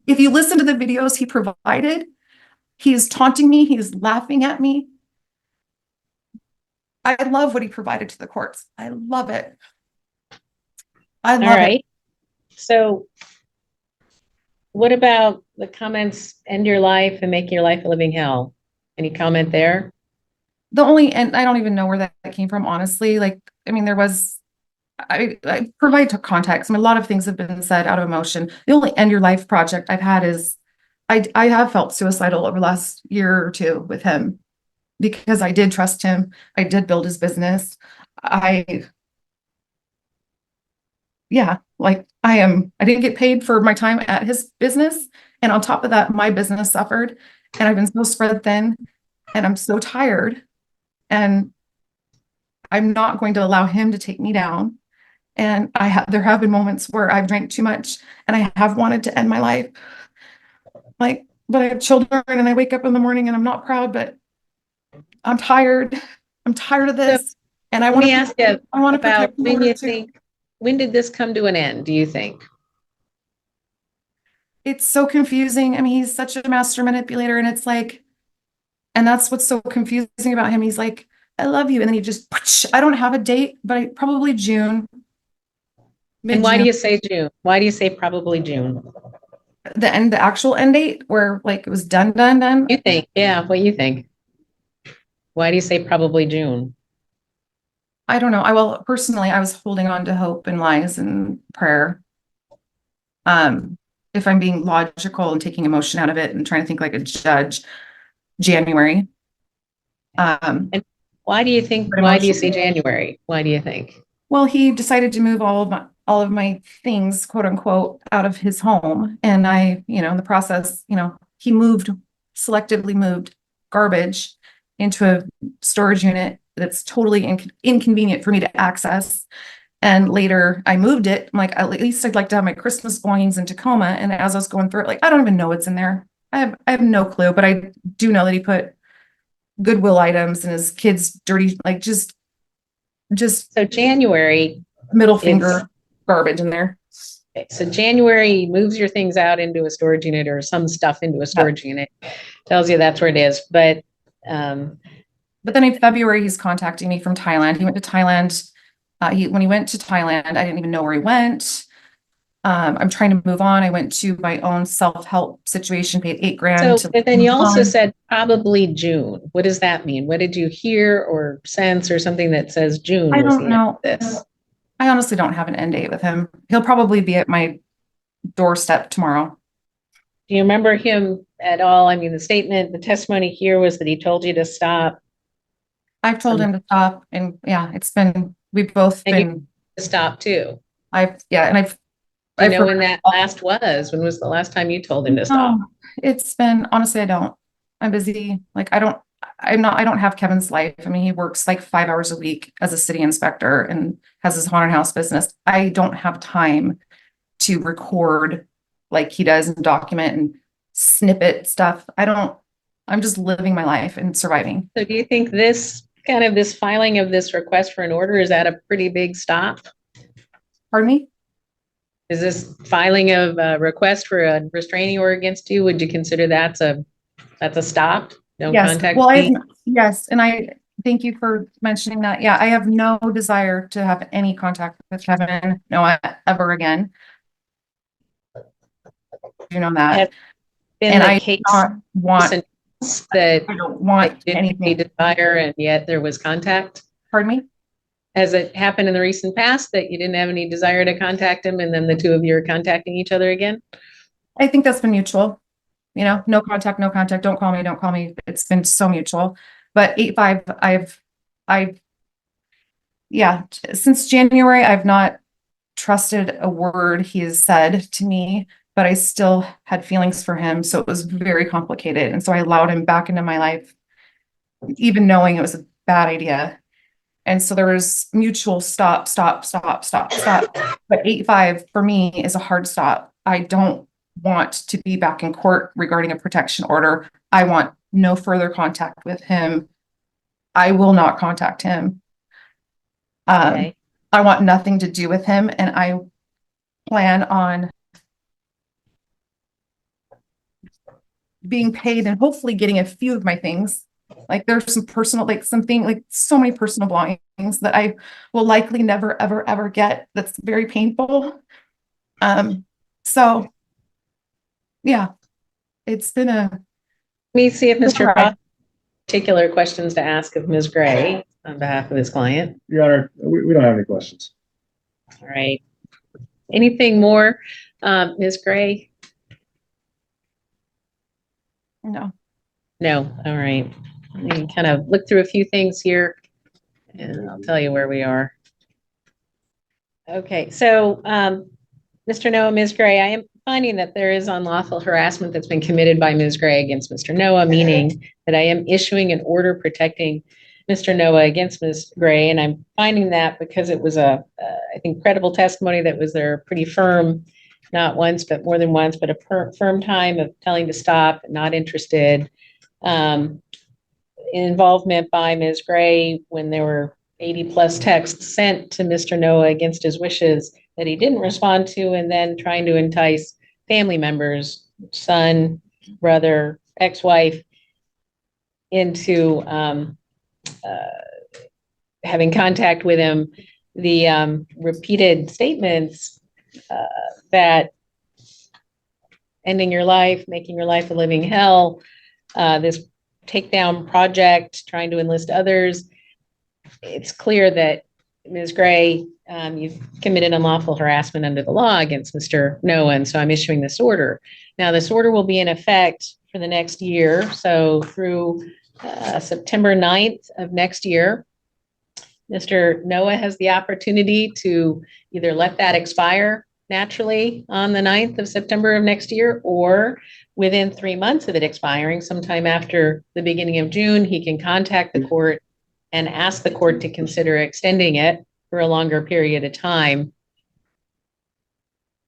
if you listen to the videos he provided, he is taunting me. He's laughing at me. I love what he provided to the courts. I love it. I All love it. right. So what about the comments, end your life and make your life a living hell? Any comment there? And I don't even know where that came from, honestly. I provide context. A lot of things have been said out of emotion. The only end your life project I've had is I have felt suicidal over the last year or two with him because I did trust him. I did build his business. I didn't get paid for my time at his business. And on top of that, my business suffered and I've been so spread thin and I'm so tired and I'm not going to allow him to take me down. And there have been moments where I've drank too much and I have wanted to end my life. But I have children and I wake up in the morning and I'm not proud, but I'm tired. I'm tired of this. And I Let want me to ask you about protect when people you too. think, when did this come to an end, do you think? It's so confusing. He's such a master manipulator and and that's what's so confusing about him. He's like, I love you. And then he just, I don't have a date, but probably June. And why do mid-June. you say June? Why do you say probably June? The actual end date where it was done? You think, yeah, what you think? Why do you say probably June? I don't know. Personally, I was holding on to hope and lies and prayer. If I'm being logical and taking emotion out of it and trying to think like a judge, January. And why do you think, why do you say January? Why do you think? Well, he decided to move all of my things, quote unquote, out of his home. And in the process, he selectively moved garbage into a storage unit that's totally inconvenient for me to access. And later I moved it. I'm like, at least I'd like to have my Christmas belongings in Tacoma. And as I was going through it, I don't even know what's in there. I have no clue, but I do know that he put Goodwill items and his kids' dirty, just So January, middle finger garbage in there. okay, so January moves your things out into a storage unit or some stuff into a storage unit, tells you that's where it is. But then in February, he's contacting me from Thailand. He went to Thailand. When he went to Thailand, I didn't even know where he went. I'm trying to move on. I went to my own self-help situation, paid $8,000. So, but then you also said probably June. What does that mean? What did you hear or sense or something that says June? I was don't the end know. of this? I honestly don't have an end date with him. He'll probably be at my doorstep tomorrow. Do you remember him at all? The statement, the testimony here was that he told you to stop. I've told him to stop, and yeah, we've both And you been. To stop too. I've Do you know when that last was? When was the last time you told him to stop? It's been, honestly, I don't. I'm busy. I don't have Kevin's life. He works 5 hours a week as a city inspector and has his haunted house business. I don't have time to record like he does and document and snippet stuff. I'm just living my life and surviving. So do you think this filing of this request for an order, is that a pretty big stop? Pardon me? Is this filing of a request for a restraining order against you? Would you consider that's a stop? Don't Yes. contact Well, me? yes. And I thank you for mentioning that. Yeah, I have no desire to have any contact with Kevin, ever again. You know that. Has been And the I case don't want, that I don't want didn't anything. desire and yet there was contact? Pardon me? Has it happened in the recent past that you didn't have any desire to contact him and then the two of you are contacting each other again? I think that's been mutual. No contact, don't call me. It's been so mutual. But 8-5, yeah, since January, I've not trusted a word he has said to me, but I still had feelings for him. So it was very complicated. And so I allowed him back into my life, even knowing it was a bad idea. And so there was mutual stop. But 8-5 for me is a hard stop. I don't want to be back in court regarding a protection order. I want no further contact with him. I will not contact him. Okay. I want nothing to do with him, and I plan on being paid and hopefully getting a few of my things. Like there's some personal, like something, like so many personal belongings that I will likely never, ever, ever get. That's very painful. So yeah, it's been a. Let me see if Mr. Right. Foster particular questions to ask of Ms. Gray on behalf of his client. Your Honor, we don't have any questions. All right. Anything more, Ms. Gray? No. No. All right. Let me kind of look through a few things here and I'll tell you where we are. Okay. So, Mr. Noah, Ms. Gray, I am finding that there is unlawful harassment that's been committed by Ms. Gray against Mr. Noah, meaning that I am issuing an order protecting Mr. Noah against Ms. Gray. And I'm finding that because it was I think, credible testimony that was there pretty firm, not once, but more than once, but a firm time of telling to stop, not interested. Involvement by Ms. Gray when there were 80+ texts sent to Mr. Noah against his wishes that he didn't respond to, and then trying to entice family members, son, brother, ex-wife, into having contact with him. The repeated statements that ending your life, making your life a living hell, this takedown project, trying to enlist others. It's clear that Ms. Gray, you've committed unlawful harassment under the law against Mr. Noah, and so I'm issuing this order. Now, this order will be in effect for the next year, so through September 9th of next year. Mr. Noah has the opportunity to either let that expire naturally on the 9th of September of next year, or within 3 months of it expiring, sometime after the beginning of June, he can contact the court and ask the court to consider extending it for a longer period of time.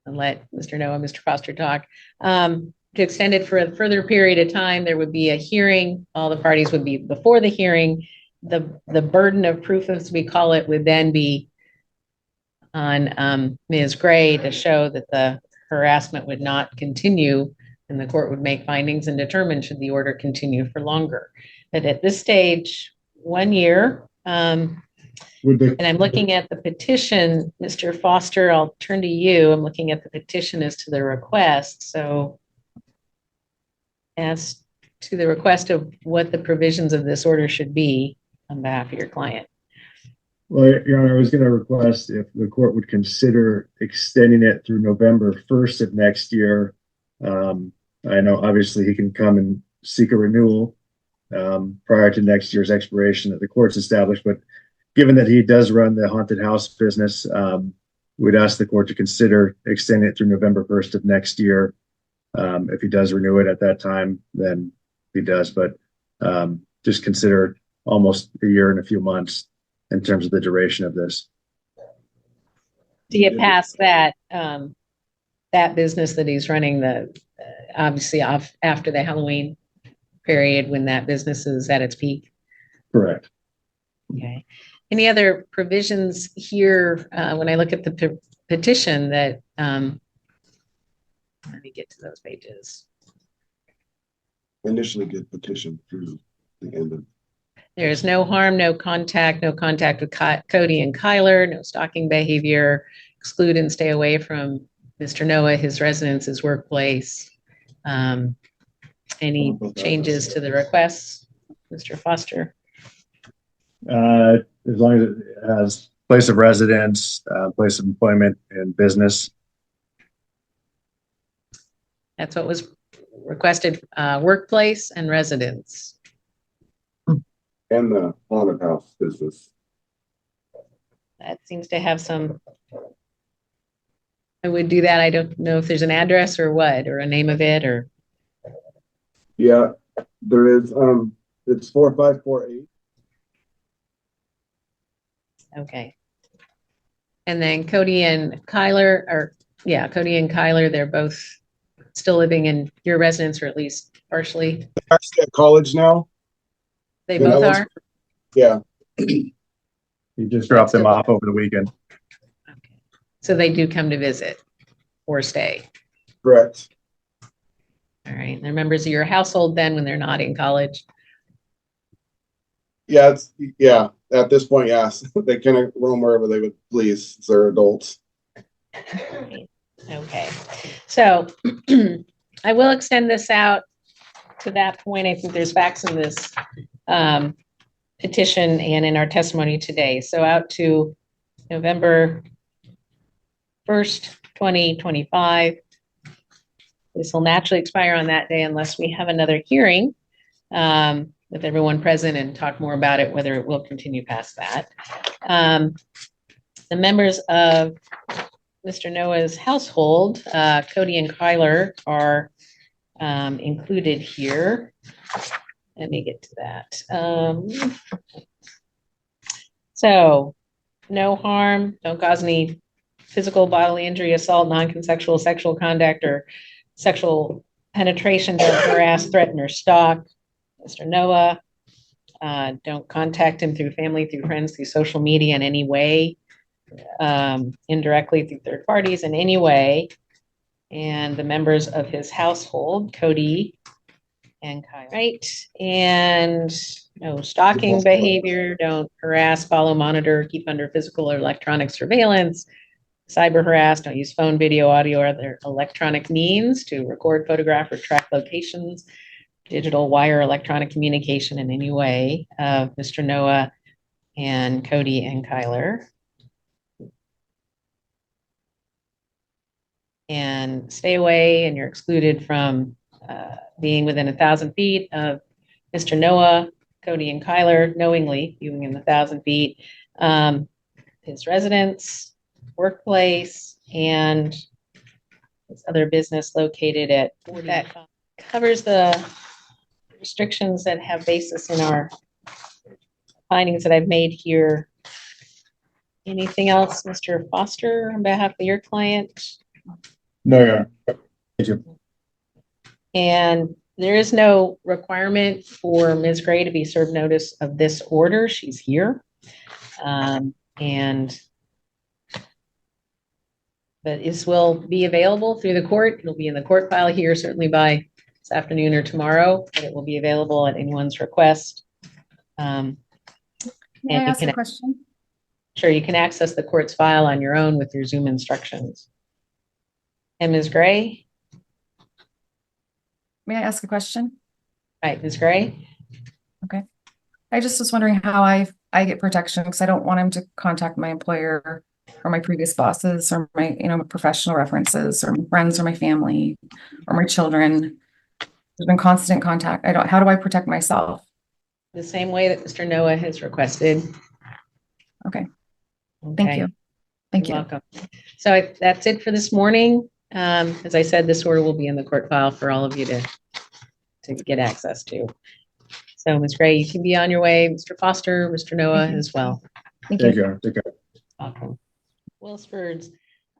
And let Mr. Noah, Mr. Foster talk. To extend it for a further period of time, there would be a hearing. All the parties would be before the hearing. The burden of proof, as we call it, would then be on Ms. Gray to show that the harassment would not continue, and the court would make findings and determine should the order continue for longer. But at this stage, 1 year, and I'm looking at the petition, Mr. Foster, I'll turn to you. I'm looking at the petition as to the request. So as to the request of what the provisions of this order should be on behalf of your client. Well, Your Honor, I was going to request if the court would consider extending it through November 1st of next year. I know obviously he can come and seek a renewal prior to next year's expiration that the court's established, but given that he does run the haunted house business, we'd ask the court to consider extending it through November 1st of next year. If he does renew it at that time, then he does, but just consider almost a year and a few months in terms of the duration of this. To get past that, that business that he's running, obviously after the Halloween period when that business is at its peak. Correct. Okay. Any other provisions here when I look at the petition that, let me get to those pages. Initially get petition through the end of. There's no harm, no contact with Cody and Kyler, no stalking behavior, exclude and stay away from Mr. Noah, his residence, his workplace. Any changes to the requests, Mr. Foster? As long as it has place of residence, place of employment, and business. That's what was requested, workplace and residence. and the haunted house business. That seems to have some. I would do that. I don't know if there's an address or what, or a name of it, or. Yeah, there is, it's 4548. Okay. And then Cody and Kyler Cody and Kyler, they're both still living in your residence, or at least partially. They're actually at college now. They In both Ellensburg. are? Yeah, You just dropped them off over the weekend. Okay. So they do come to visit or stay. correct. All right. They're members of your household then when they're not in college. Yeah, at this point, yes, they can roam wherever they would please. They're adults. Okay. So I will extend this out to that point. I think there's facts in this petition and in our testimony today. So out to November 1st, 2025. This will naturally expire on that day unless we have another hearing with everyone present and talk more about it, whether it will continue past that. The members of Mr. Noah's household, Cody and Kyler, are included here. Let me get to that. So no harm, don't cause any physical bodily injury, assault, non-consensual sexual conduct, or sexual penetration, don't harass, threaten, or stalk Mr. Noah. Don't contact him through family, through friends, through social media in any way, indirectly through third parties in any way. And the members of his household, Cody and Kyler, right? And no stalking behavior, don't harass, follow, monitor, keep under physical or electronic surveillance, cyber harass, don't use phone, video, audio, or other electronic means to record, photograph, or track locations, digital, wire, electronic communication in any way of Mr. Noah and Cody and Kyler. And stay away, and you're excluded from being within 1,000 feet of Mr. Noah, Cody, and Kyler, knowingly being in 1,000 feet, his residence, workplace, and his other business located at 40. That covers the restrictions that have basis in our findings that I've made here. Anything else, Mr. Foster, on behalf of your client? No, yeah. Thank you. And there is no requirement for Ms. Gray to be served notice of this order. She's here. But this will be available through the court. It'll be in the court file here, certainly by this afternoon or tomorrow, but it will be available at anyone's request. May I And ask a question? sure, you can access the court's file on your own with your Zoom instructions. And Ms. Gray? May I ask a question? Right, Ms. Gray? I just was wondering how I get protection, because I don't want him to contact my employer or my previous bosses or my, professional references or my friends or my family or my children. There's been constant contact. How do I protect myself? The same way that Mr. Noah has requested. Okay. Thank you. Thank you. You're welcome. So that's it for this morning. As I said, this order will be in the court file for all of you to get access to. So Ms. Gray, you can be on your way. Mr. Foster, Mr. Noah as well. Thank Thank you. you. Take care. Welcome. Wilsford's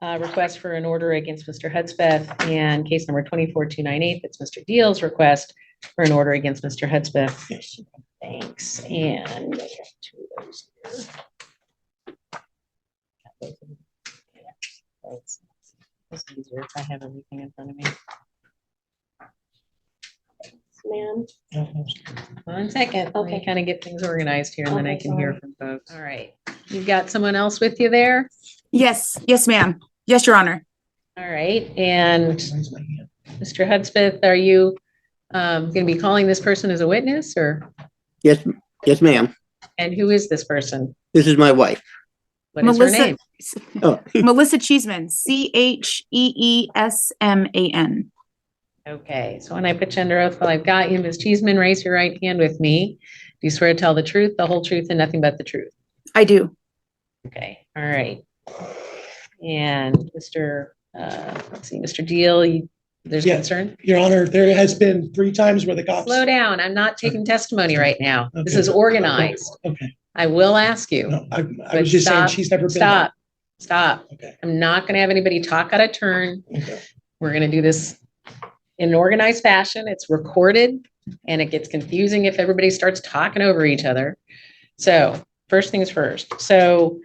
request for an order against Mr. Hudspeth, and case number 24298, that's Mr. Deal's request for an order against Mr. Hudspeth. Thanks. And I got two of those here. It's easier if I have everything in front of me. Thanks, ma'am. 1 second. Okay, kind of get things organized here, and then I can hear from folks. All right. You've got someone else with you there? Yes, ma'am. Yes, Your Honor. All right. And Mr. Hudspeth, are you going to be calling this person as a witness, or? Yes, ma'am. And who is this person? This is my wife. What is her name? Oh, Melissa Cheeseman, Cheeseman. Okay, so when I put you under oath, while I've got you, Ms. Cheeseman, raise your right hand with me. Do you swear to tell the truth, the whole truth, and nothing but the truth? I do. Okay, all right. And Mr. Let's see, Mr. Deal, there's Yeah. concern? Your Honor, there has been 3 times where the cops. Slow down. I'm not taking testimony right now. This Okay. is organized. Okay. I will ask you. No, I but was just saying stop, she's never been. Stop, stop. Okay. I'm not gonna have anybody talk out of turn. Okay. We're gonna do this in an organized fashion. It's recorded and it gets confusing if everybody starts talking over each other. So first things first. So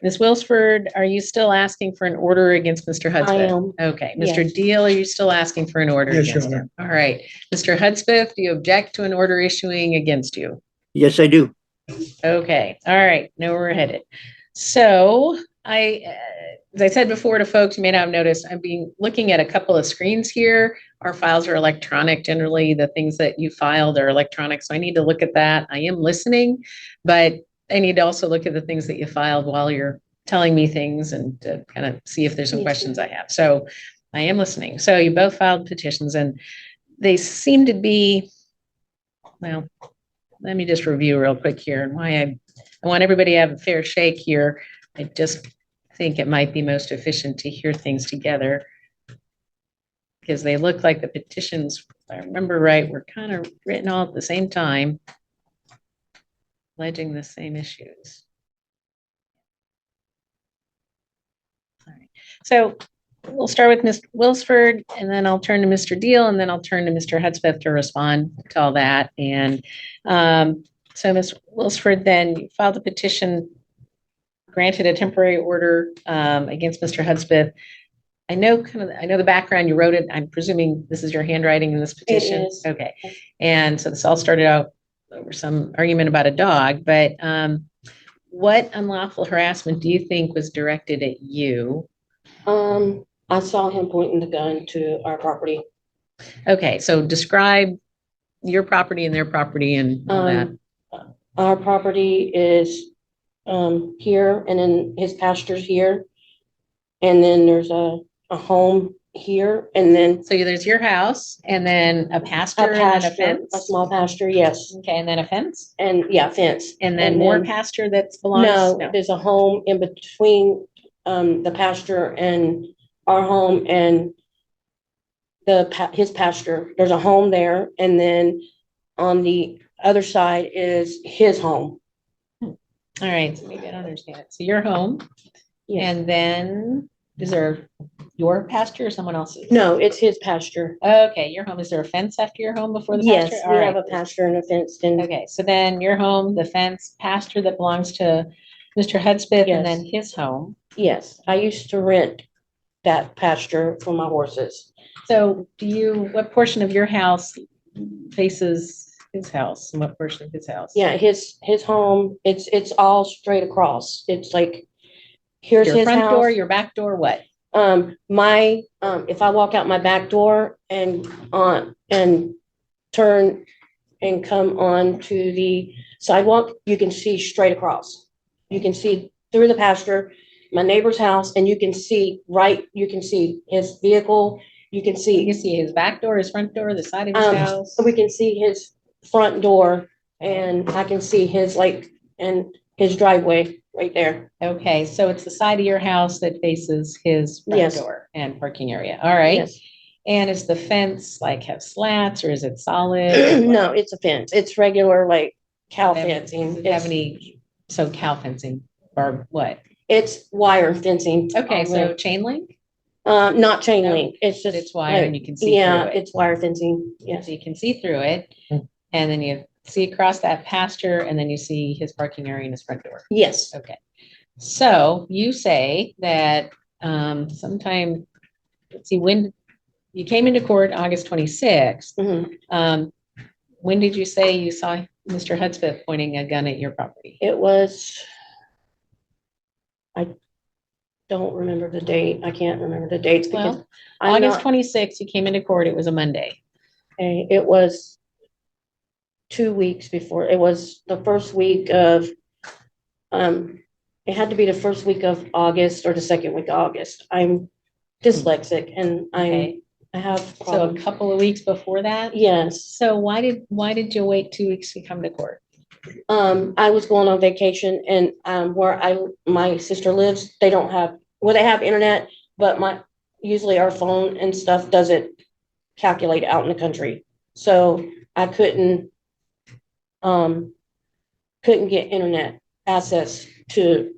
Ms. Wilsford, are you still asking for an order against Mr. Hudspeth? I am. Okay. Mr. Yes. Deal, are you still asking for an order Yes, Your against Honor. him? All right. Mr. Hudspeth, do you object to an order issuing against you? Yes, I do. Okay, all right, know where we're headed. So as I said before to folks, you may not have noticed, I'm looking at a couple of screens here. Our files are electronic. Generally, the things that you filed are electronic, so I need to look at that. I am listening, but I need to also look at the things that you filed while you're telling me things and to kind of see if there's some questions I have. So I am listening. So you both filed petitions and they seem to be, well, let me just review real quick here and why I want everybody to have a fair shake here. I just think it might be most efficient to hear things together because they look like the petitions, if I remember right, were kind of written all at the same time, alleging the same issues. All right. So we'll start with Ms. Wilsford and then I'll turn to Mr. Deal and then I'll turn to Mr. Hudspeth to respond to all that. And so Ms. Wilsford, then you filed a petition, granted a temporary order against Mr. Hudspeth. I know the background, you wrote it. I'm presuming this is your handwriting in this petition. It is. Okay. And so this all started out over some argument about a dog, but what unlawful harassment do you think was directed at you? I saw him pointing the gun to our property. Okay, so describe your property and their property and all that. Our property is here and then his pasture's here. And then there's a home here and then So there's your house and then a pasture and a fence? a small pasture, yes. Okay, and then a fence? And yeah, fence. And then more pasture that belongs? No, there's a home in between the pasture and our home and his pasture. There's a home there, and then on the other side is his home. All right, so maybe I don't understand it. So your home, Yes. and then is there your pasture or someone else's? No, it's his pasture. Okay, your home. Is there a fence after your home before the Yes, pasture? we All have right. a pasture and a fence and Okay, so then your home, the fence, pasture that belongs to Mr. Hudspeth, Yes. and then his home. yes, I used to rent that pasture for my horses. So what portion of your house faces his house and what portion of his house? Yeah, his home, it's all straight across. It's like, here's Your his front door, house. your back door, what? If I walk out my back door and turn and come on to the sidewalk, you can see straight across. You can see through the pasture, my neighbor's house, and you can see his vehicle. You can You can see, see his back door, his front door, the side of his house. we can see his front door and I can see his and his driveway right there. Okay, so it's the side of your house that faces his front Yes. door and parking area. All right. Yes. And is the fence have slats or is it solid? No, it's a fence. It's regular cow Does fencing. it have any, so cow fencing or what? It's wire fencing. Okay, so chain link? Not chain No, link. It's just. It's wire and you can see through Yeah, it. it's wire fencing. Yes. So you can see through it and then you see across that pasture and then you see his parking area and his front door. Yes. Okay. So you say that sometime, let's see, when you came into court August 26th, Mhm. when did you say you saw Mr. Hudspeth pointing a gun at your property? It was, I don't remember the date. I can't remember the dates because Well, I'm August not, 26th, you came into court, it was a Monday. it was 2 weeks before. It was the first week of, it had to be the first week of August or the second week of August. I'm dyslexic and Okay. I have So a problems. couple of weeks before that? Yes. So why did you wait 2 weeks to come to court? I was going on vacation and, where my sister lives, they don't have, well, they have internet, but usually our phone and stuff doesn't calculate out in the country. So I couldn't get internet access to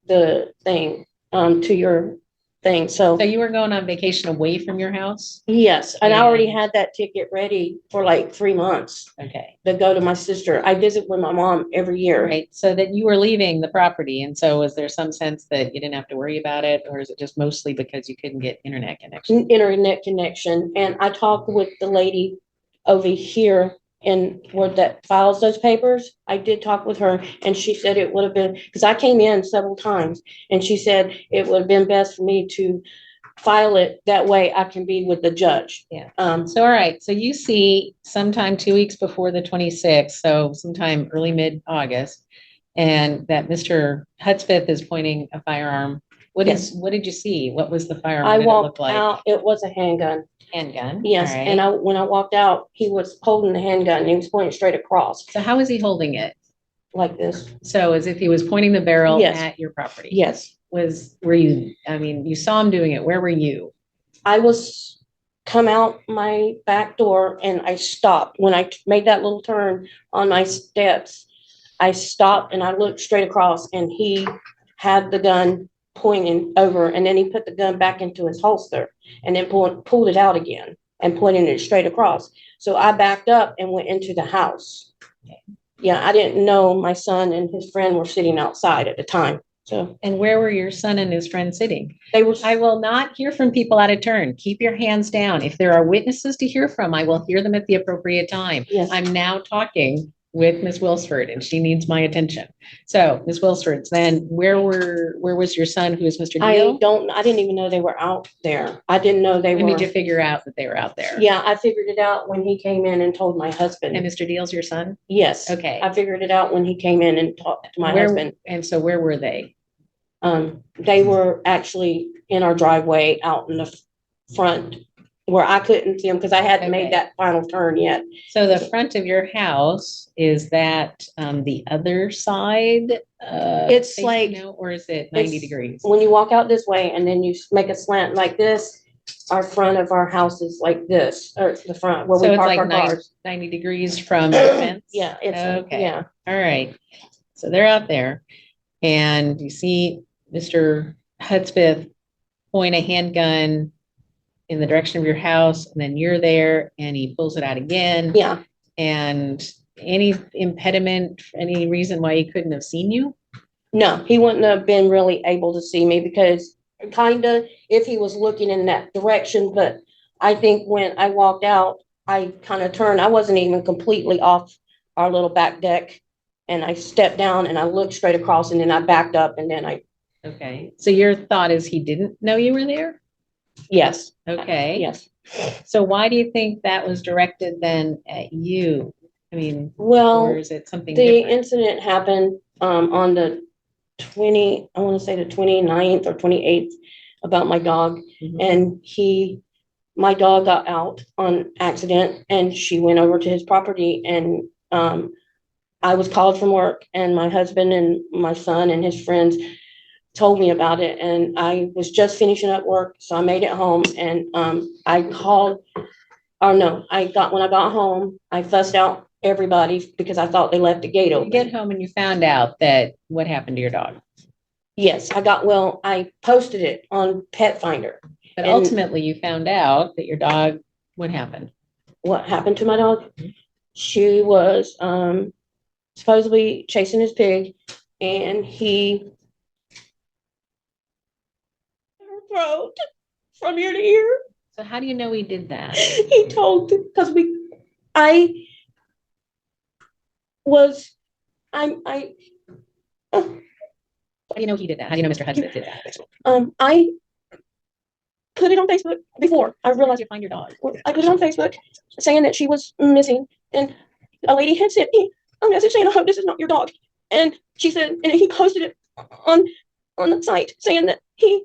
the thing, to your thing. So So you were going on vacation away from your house? yes, and I already And- had that ticket ready for like 3 months Okay. to go to my sister. I visit with my mom every year. Right, so that you were leaving the property, and so was there some sense that you didn't have to worry about it, or is it just mostly because you couldn't get internet connection? Internet connection. And I talked with the lady over here and where that files those papers. I did talk with her and she said it would have been, because I came in several times and she said it would have been best for me to file it. That way I can be with the judge. Yeah. So, all right, so you see sometime 2 weeks before the 26th, so sometime early mid-August, and that Mr. Hudspeth is pointing a firearm. What did you see? What was the firearm? I What did it look walked like? out, it was a handgun. Handgun? Yes, all right. and when I walked out, he was holding the handgun and he was pointing straight across So how was he holding it? like this. So as if he was pointing the barrel Yes. at your property? Yes. Were you, I mean, you saw him doing it. Where were you? I was come out my back door and I stopped. When I made that little turn on my steps, I stopped and I looked straight across and he had the gun pointing over, and then he put the gun back into his holster and then pulled it out again and pointing it straight across. So I backed up and went into the house. Yeah, I didn't know my son and his friend were sitting outside at the time. So, And where were your son and his friend sitting? they were, I will not hear from people out of turn. Keep your hands down. If there are witnesses to hear from, I will hear them at the appropriate time. Yes. I'm now talking with Ms. Wilsford and she needs my attention. So Ms. Wilsford, then where was your son, who is Mr. Deal? I didn't even know they were out there. I didn't know they When were. did you figure out that they were out there? Yeah, I figured it out when he came in and told my husband. And Mr. Deal's your son? Yes. Okay. I figured it out when he came in and talked to my husband. And so where were they? They were actually in our driveway out in the front where I couldn't see them because I hadn't Okay. made that final turn yet. So the front of your house, is that the other side? It's facing like- now, or is it 90 It's- degrees? When you walk out this way and then you make a slant like this, our front of our house is like this, or the front where So we it's park like our 90 cars. 90 degrees from the fence? Yeah, it's, Okay. yeah. All right. So they're out there and you see Mr. Hudspeth point a handgun in the direction of your house, and then you're there and he pulls it out again. Yeah. And any impediment, any reason why he couldn't have seen you? No, he wouldn't have been really able to see me because kinda if he was looking in that direction, but I think when I walked out, I kind of turned, I wasn't even completely off our little back deck. And I stepped down and I looked straight across and then I backed up and then Okay. So your thought is he didn't know you were there? yes, Okay. yes. So why do you think that was directed then at you? I mean, Well, or is it something the different? incident happened on the I want to say the 29th or 28th about my dog. Mhm. And my dog got out on accident and she went over to his property and I was called from work and my husband and my son and his friends told me about it and I was just finishing up work, so I made it home and I called, or no, when I got home, I fussed out everybody because I thought they left the gate You open. get home and you found out that what happened to your dog. Yes, I posted it on Pet Finder. But And- ultimately you found out that your dog, what happened? What happened to my dog? She was supposedly chasing his pig and he throat from ear to ear. So how do you know he did that? He told, because How do you know he did that? How do you know Mr. Hudspeth did that? I put it on Facebook before I How did realized you find your dog? I put it on Facebook saying that she was missing and a lady had sent me a message saying, I hope this is not your dog. And she said, and he posted it on the site saying that he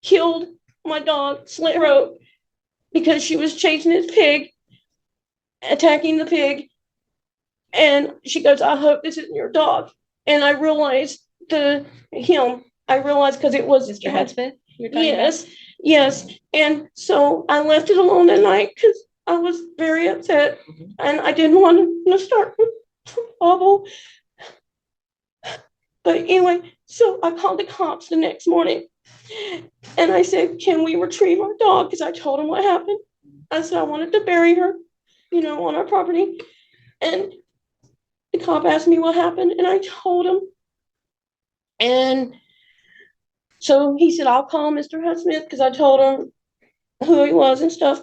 killed my dog, slit her throat, because she was chasing his pig, attacking the pig. And she goes, I hope this isn't your dog. And I realized I realized because it was Mr. Hudspeth, you're talking yes, yes. And so I left it alone that night because I was very upset and I didn't want to start trouble. But anyway, so I called the cops the next morning and I said, can we retrieve our dog? Because I told them what happened. I said, I wanted to bury her, on our property. And the cop asked me what happened and I told him. And so he said, I'll call Mr. Hudspeth because I told him who he was and stuff.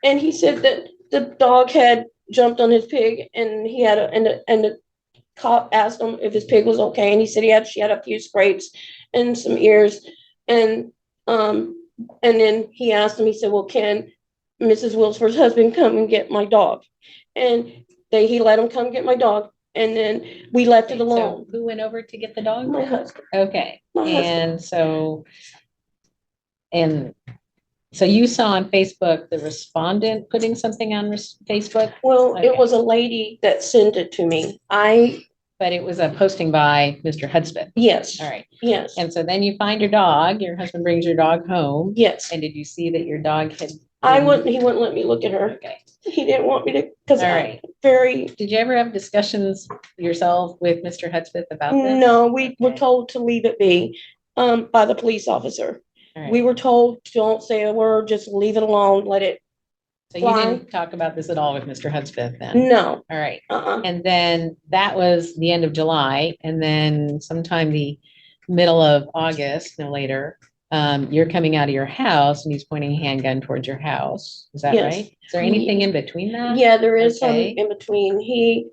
And he said that the dog had jumped on his pig and he had and the cop asked him if his pig was okay. And he said she had a few scrapes and some ears. And then he asked him, he said, well, can Mrs. Wilsford's husband come and get my dog? And he let him come get my dog. And then we left it alone. So who went over to get the dog? My husband. Okay. My husband. And so you saw on Facebook the respondent putting something on Facebook? Well, Okay. it was a lady that sent it to me. But it was a posting by Mr. Hudspeth. Yes. All right. Yes. And so then you find your dog, your husband brings your dog home. Yes. And did you see that your dog had? He wouldn't let me look at her. Okay. He didn't want me to, because All right. Did you ever have discussions yourself with Mr. Hudspeth about this? No, we were told to leave it be, by the police officer. All right. We were told, don't say a word, just leave it alone, let it. So you didn't talk about this at all with Mr. Hudspeth then? No. All right. And then that was the end of July. And then sometime the middle of August, no later, you're coming out of your house and he's pointing a handgun towards your house. Is that Yes. right? Is there anything in between that? Yeah, there is some Okay. in between. He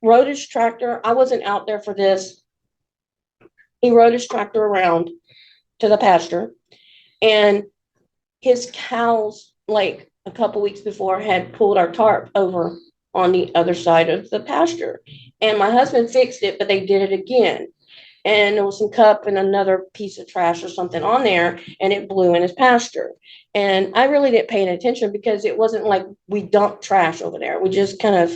rode his tractor. I wasn't out there for this. He rode his tractor around to the pasture and his cows, like a couple weeks before, had pulled our tarp over on the other side of the pasture. And my husband fixed it, but they did it again. And there was some cup and another piece of trash or something on there, and it blew in his pasture. And I really didn't pay any attention because it wasn't like we dumped trash over there. We just kind of,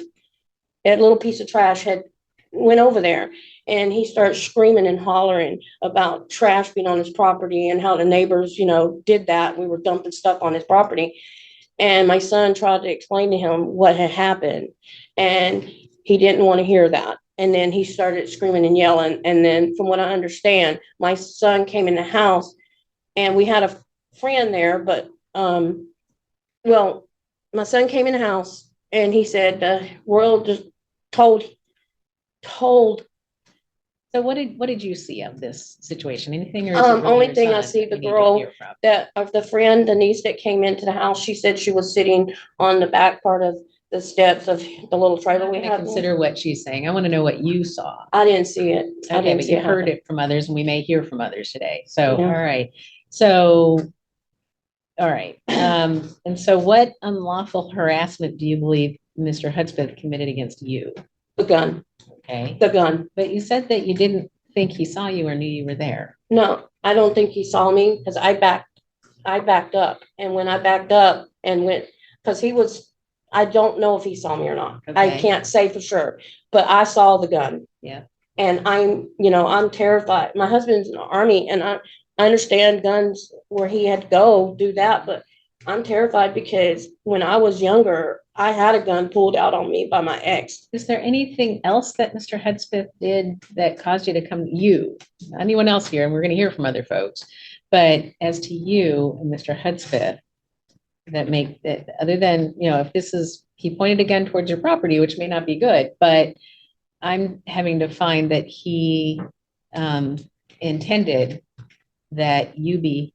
a little piece of trash had went over there. And he started screaming and hollering about trash being on his property and how the neighbors, did that. We were dumping stuff on his property. And my son tried to explain to him what had happened. And he didn't want to hear that. And then he started screaming and yelling. And then from what I understand, my son came in the house and we had a friend there, but, my son came in the house and he said, the world just told. So what did you see of this situation? Anything? Or is it really Only your thing I son see, that the we need to girl hear from? that of the friend, the niece that came into the house, she said she was sitting on the back part of the steps of the little trailer we I had. consider what she's saying. I want to know what you saw. I didn't see it. I Okay, didn't but see you it heard happen. it from others and we may hear from others today. So, Yeah. all right. So, all right. And so what unlawful harassment do you believe Mr. Hudspeth committed against you? The gun. Okay. The gun. But you said that you didn't think he saw you or knew you were there. No, I don't think he saw me because I backed up. And when I backed up and went, because I don't know if he saw me or not. I Okay. can't say for sure, but I saw the gun. Yeah. And I'm terrified. My husband's in the Army and I understand guns where he had to go do that, but I'm terrified because when I was younger, I had a gun pulled out on me by my ex. Is there anything else that Mr. Hudspeth did that caused you to come, anyone else here, and we're going to hear from other folks, but as to you and Mr. Hudspeth, that make that other than, if this is, he pointed a gun towards your property, which may not be good, but I'm having to find that he intended that you be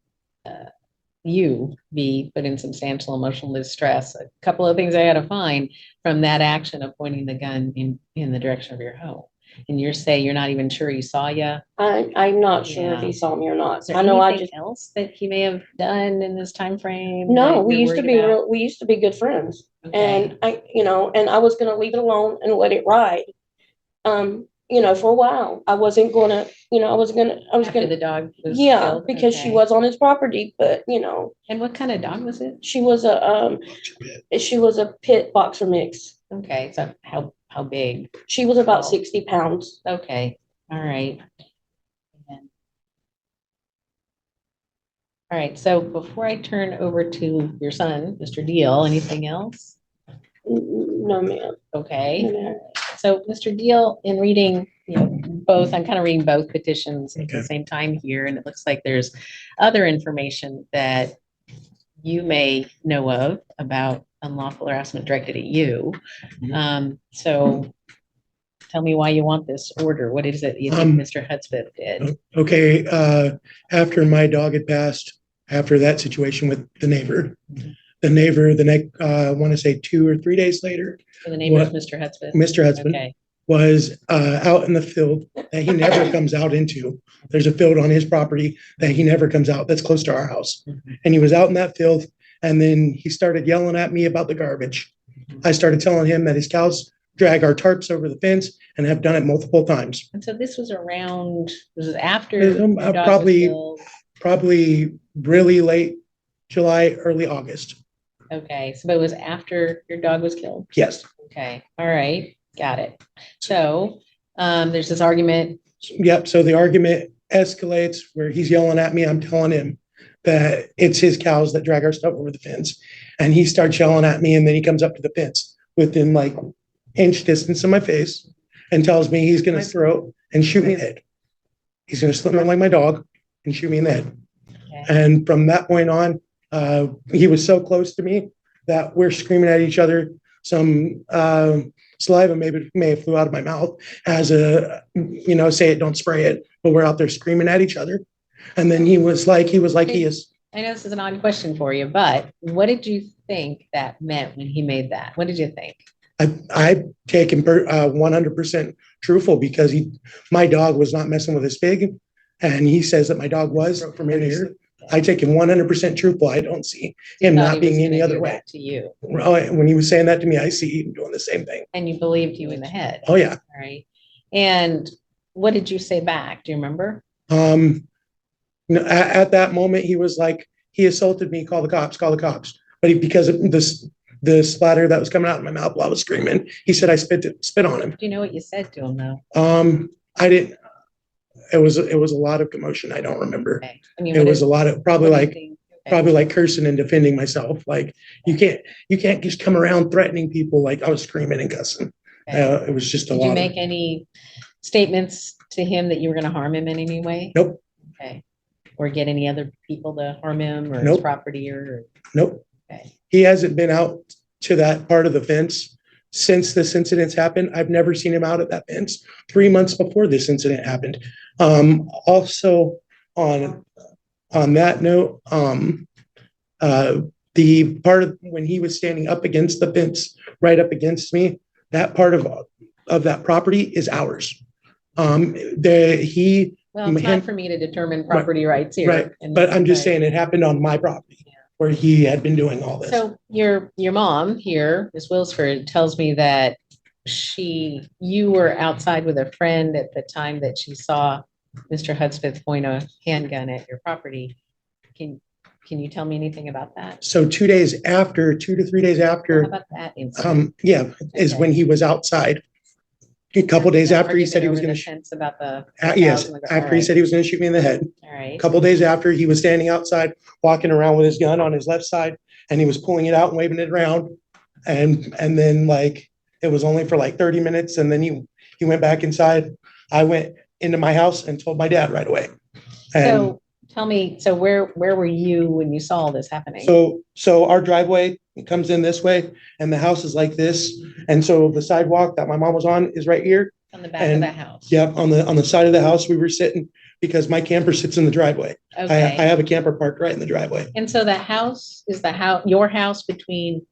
put in substantial emotional distress. A couple of things I had to find from that action of pointing the gun in the direction of your home. And you're saying you're not even sure he saw you? I'm not sure if Yeah. he saw me or not. Is there I know anything else that he may have done in this time frame? No, that we you're used to worried be about? we used to be good friends. Okay. And I was gonna leave it alone and let it ride. for a while. I wasn't gonna, I was gonna, After the dog was yeah, killed? because she Okay. was on his property, but And what kind of dog was it? she was a pit boxer mix. Okay, so how big? She was about Oh. 60 pounds. Okay, all right. And- All right, so before I turn over to your son, Mr. Deal, anything else? No, ma'am. Okay. No. So, Mr. Deal, in reading, both, I'm kind of reading both petitions at the Okay. same time here, and it looks like there's other information that you may know of about unlawful harassment directed at you. So tell me why you want this order. What is it you think Mr. Hudspeth did? Okay, after my dog had passed, after that situation with the neighbor, the next, I want to say 2 or 3 days later, So the name is What- Mr. Hudspeth? Mr. Hudspeth Okay, was out in the field that he never comes out into. There's a field on his property that he never comes out that's close to our house. And he was out in that field, and then he started yelling at me about the garbage. I started telling him that his cows drag our tarps over the fence and have done it multiple times. and so this was after Um, your dog was probably- killed? Probably really late July, early August. Okay, so but it was after your dog was killed? Yes. Okay, all right, got it. So, there's this argument. Yep. So the argument escalates where he's yelling at me. I'm telling him that it's his cows that drag our stuff over the fence. And he starts yelling at me, and then he comes up to the fence within like inch distance of my face and tells me he's going to throw and shoot me in the head. He's going to slip me like my dog and shoot me in the head. Okay. And from that point on, he was so close to me that we're screaming at each other. Some saliva may have flew out of my mouth as say it, don't spray it, but we're out there screaming at each other. And then he was like, he is. I know this is an odd question for you, but what did you think that meant when he made that? What did you think? I take him 100% truthful because my dog was not messing with his pig. And he says that my dog was from in here. I take him 100% truthful. I don't see him Thought not he being was any gonna other do way. that to you, When he was saying that to me, I see him doing the same thing. and you believed you in the head. Oh yeah. All right. And what did you say back? Do you remember? At that moment, he was like, he assaulted me, call the cops. But because of the splatter that was coming out of my mouth while I was screaming, he said I spit on him. Do you know what you said to him though? I didn't, it was a lot of commotion. I don't remember. Okay. I mean, It what was did- a lot of what do you probably think? Okay. like cursing and defending myself. Like you can't just come around threatening people. Like I was screaming and cussing. Okay. It was just a Did lot. you of- make any statements to him that you were going to harm him in any way? Nope. Okay. Or get any other people to harm him or his Nope. property or? Nope. Okay. He hasn't been out to that part of the fence since this incident's happened. I've never seen him out at that fence 3 months before this incident happened. Also on that note, the part of when he was standing up against the fence, right up against me, that part of that property is ours. Well, it's him- not for me to determine property rights here. Right, in but this, I'm just but- saying it happened on my property where he had been doing all this. So your mom here, Ms. Wilsford, tells me that you were outside with a friend at the time that she saw Mr. Hudspeth point a handgun at your property. Can you tell me anything about that? So 2 to 3 days How after, about that incident? is Okay. when he was outside. A couple days after he said he was Argument going over to, the fence about the. yes, cows and the- after he all said he was going to shoot me in the head. right, All A right. couple days after, he was standing outside, walking around with his gun on his left side, and he was pulling it out and waving it around. And then like, it was only for like 30 minutes, and then he went back inside. I went into my house and told my dad right away. And So tell me, so where were you when you saw all this happening? so our driveway comes in this way, and the house is like this. And so the sidewalk that my mom was on is right here. On the back of and- the house? Yep, on the side of the house we were sitting because my camper sits in the driveway. I Okay. have a camper parked right in the driveway. And so the house is your house between,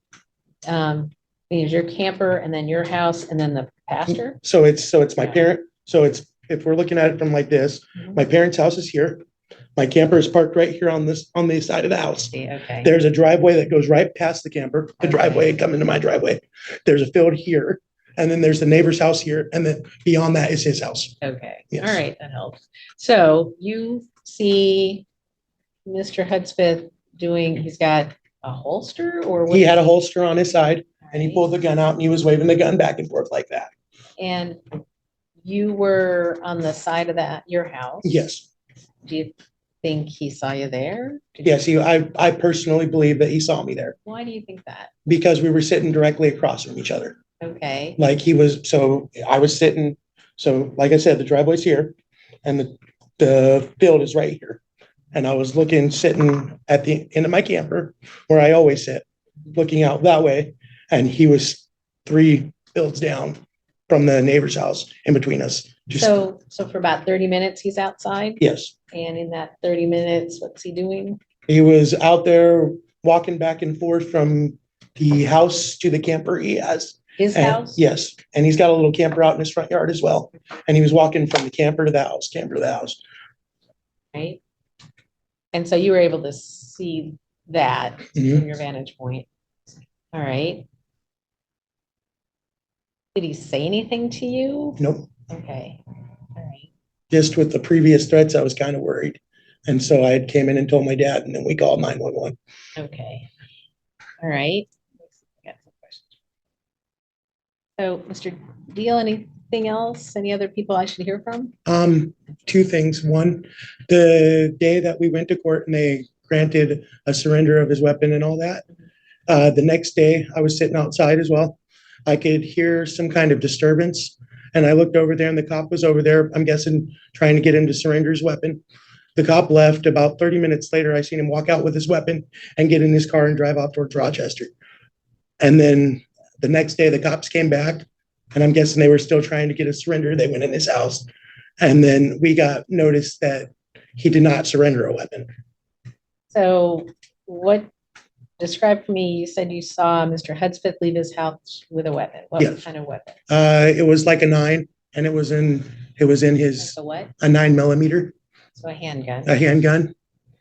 is your camper and then your house and then the pasture? So it's my Yeah. parent. So if we're looking at it from like this, Mhm. my parents' house is here. My camper is parked right here on the side of the house. See, okay. There's a driveway that goes right past the camper, the Okay. driveway, and come into my driveway. There's a field here. And then there's the neighbor's house here. And then beyond that is his house. Okay, Yes. all right, that helps. So you see Mr. Hudspeth he's got a holster or what? He had a holster on his side and he pulled the gun out and he was waving the gun back and forth like that. And you were on the side of your house? Yes. Do you think he saw you there? Yes, I personally believe that he saw me there Why do you think that? because we were sitting directly across from each other. Okay, Like I was sitting, so like I said, the driveway's here and the field is right here. And I was sitting at the end of my camper where I always sit, looking out that way. And he was 3 fields down from the neighbor's house in between us. so for about 30 minutes, he's outside? Yes, And in that 30 minutes, what's he doing? he was out there walking back and forth from the house to the camper he has. His And- house? Yes, and he's got a little camper out in his front yard as well. And he was walking from the camper to the house, camper to the house. Right? And so you were able to see that Mhm. from your vantage point. All right. Did he say anything to you? Nope, Okay, all right. just with the previous threats, I was kind of worried. And so I came in and told my dad and then we called 911. Okay. All right. I got some questions. So, Mr. Deal, anything else? Any other people I should hear from? 2 things. One, the day that we went to court and they granted a surrender of his weapon and all that, the next day I was sitting outside as well. I could hear some kind of disturbance and I looked over there and the cop was over there, I'm guessing trying to get him to surrender his weapon. The cop left. About 30 minutes later, I seen him walk out with his weapon and get in his car and drive out towards Rochester. And then the next day the cops came back and I'm guessing they were still trying to get a surrender. They went in his house. And then we got notice that he did not surrender a weapon. So describe for me, you said you saw Mr. Hudspeth leave his house with a weapon. What Yes. kind of weapon? It was like a 9 and it was in his, A what? a 9mm, So a handgun, a handgun.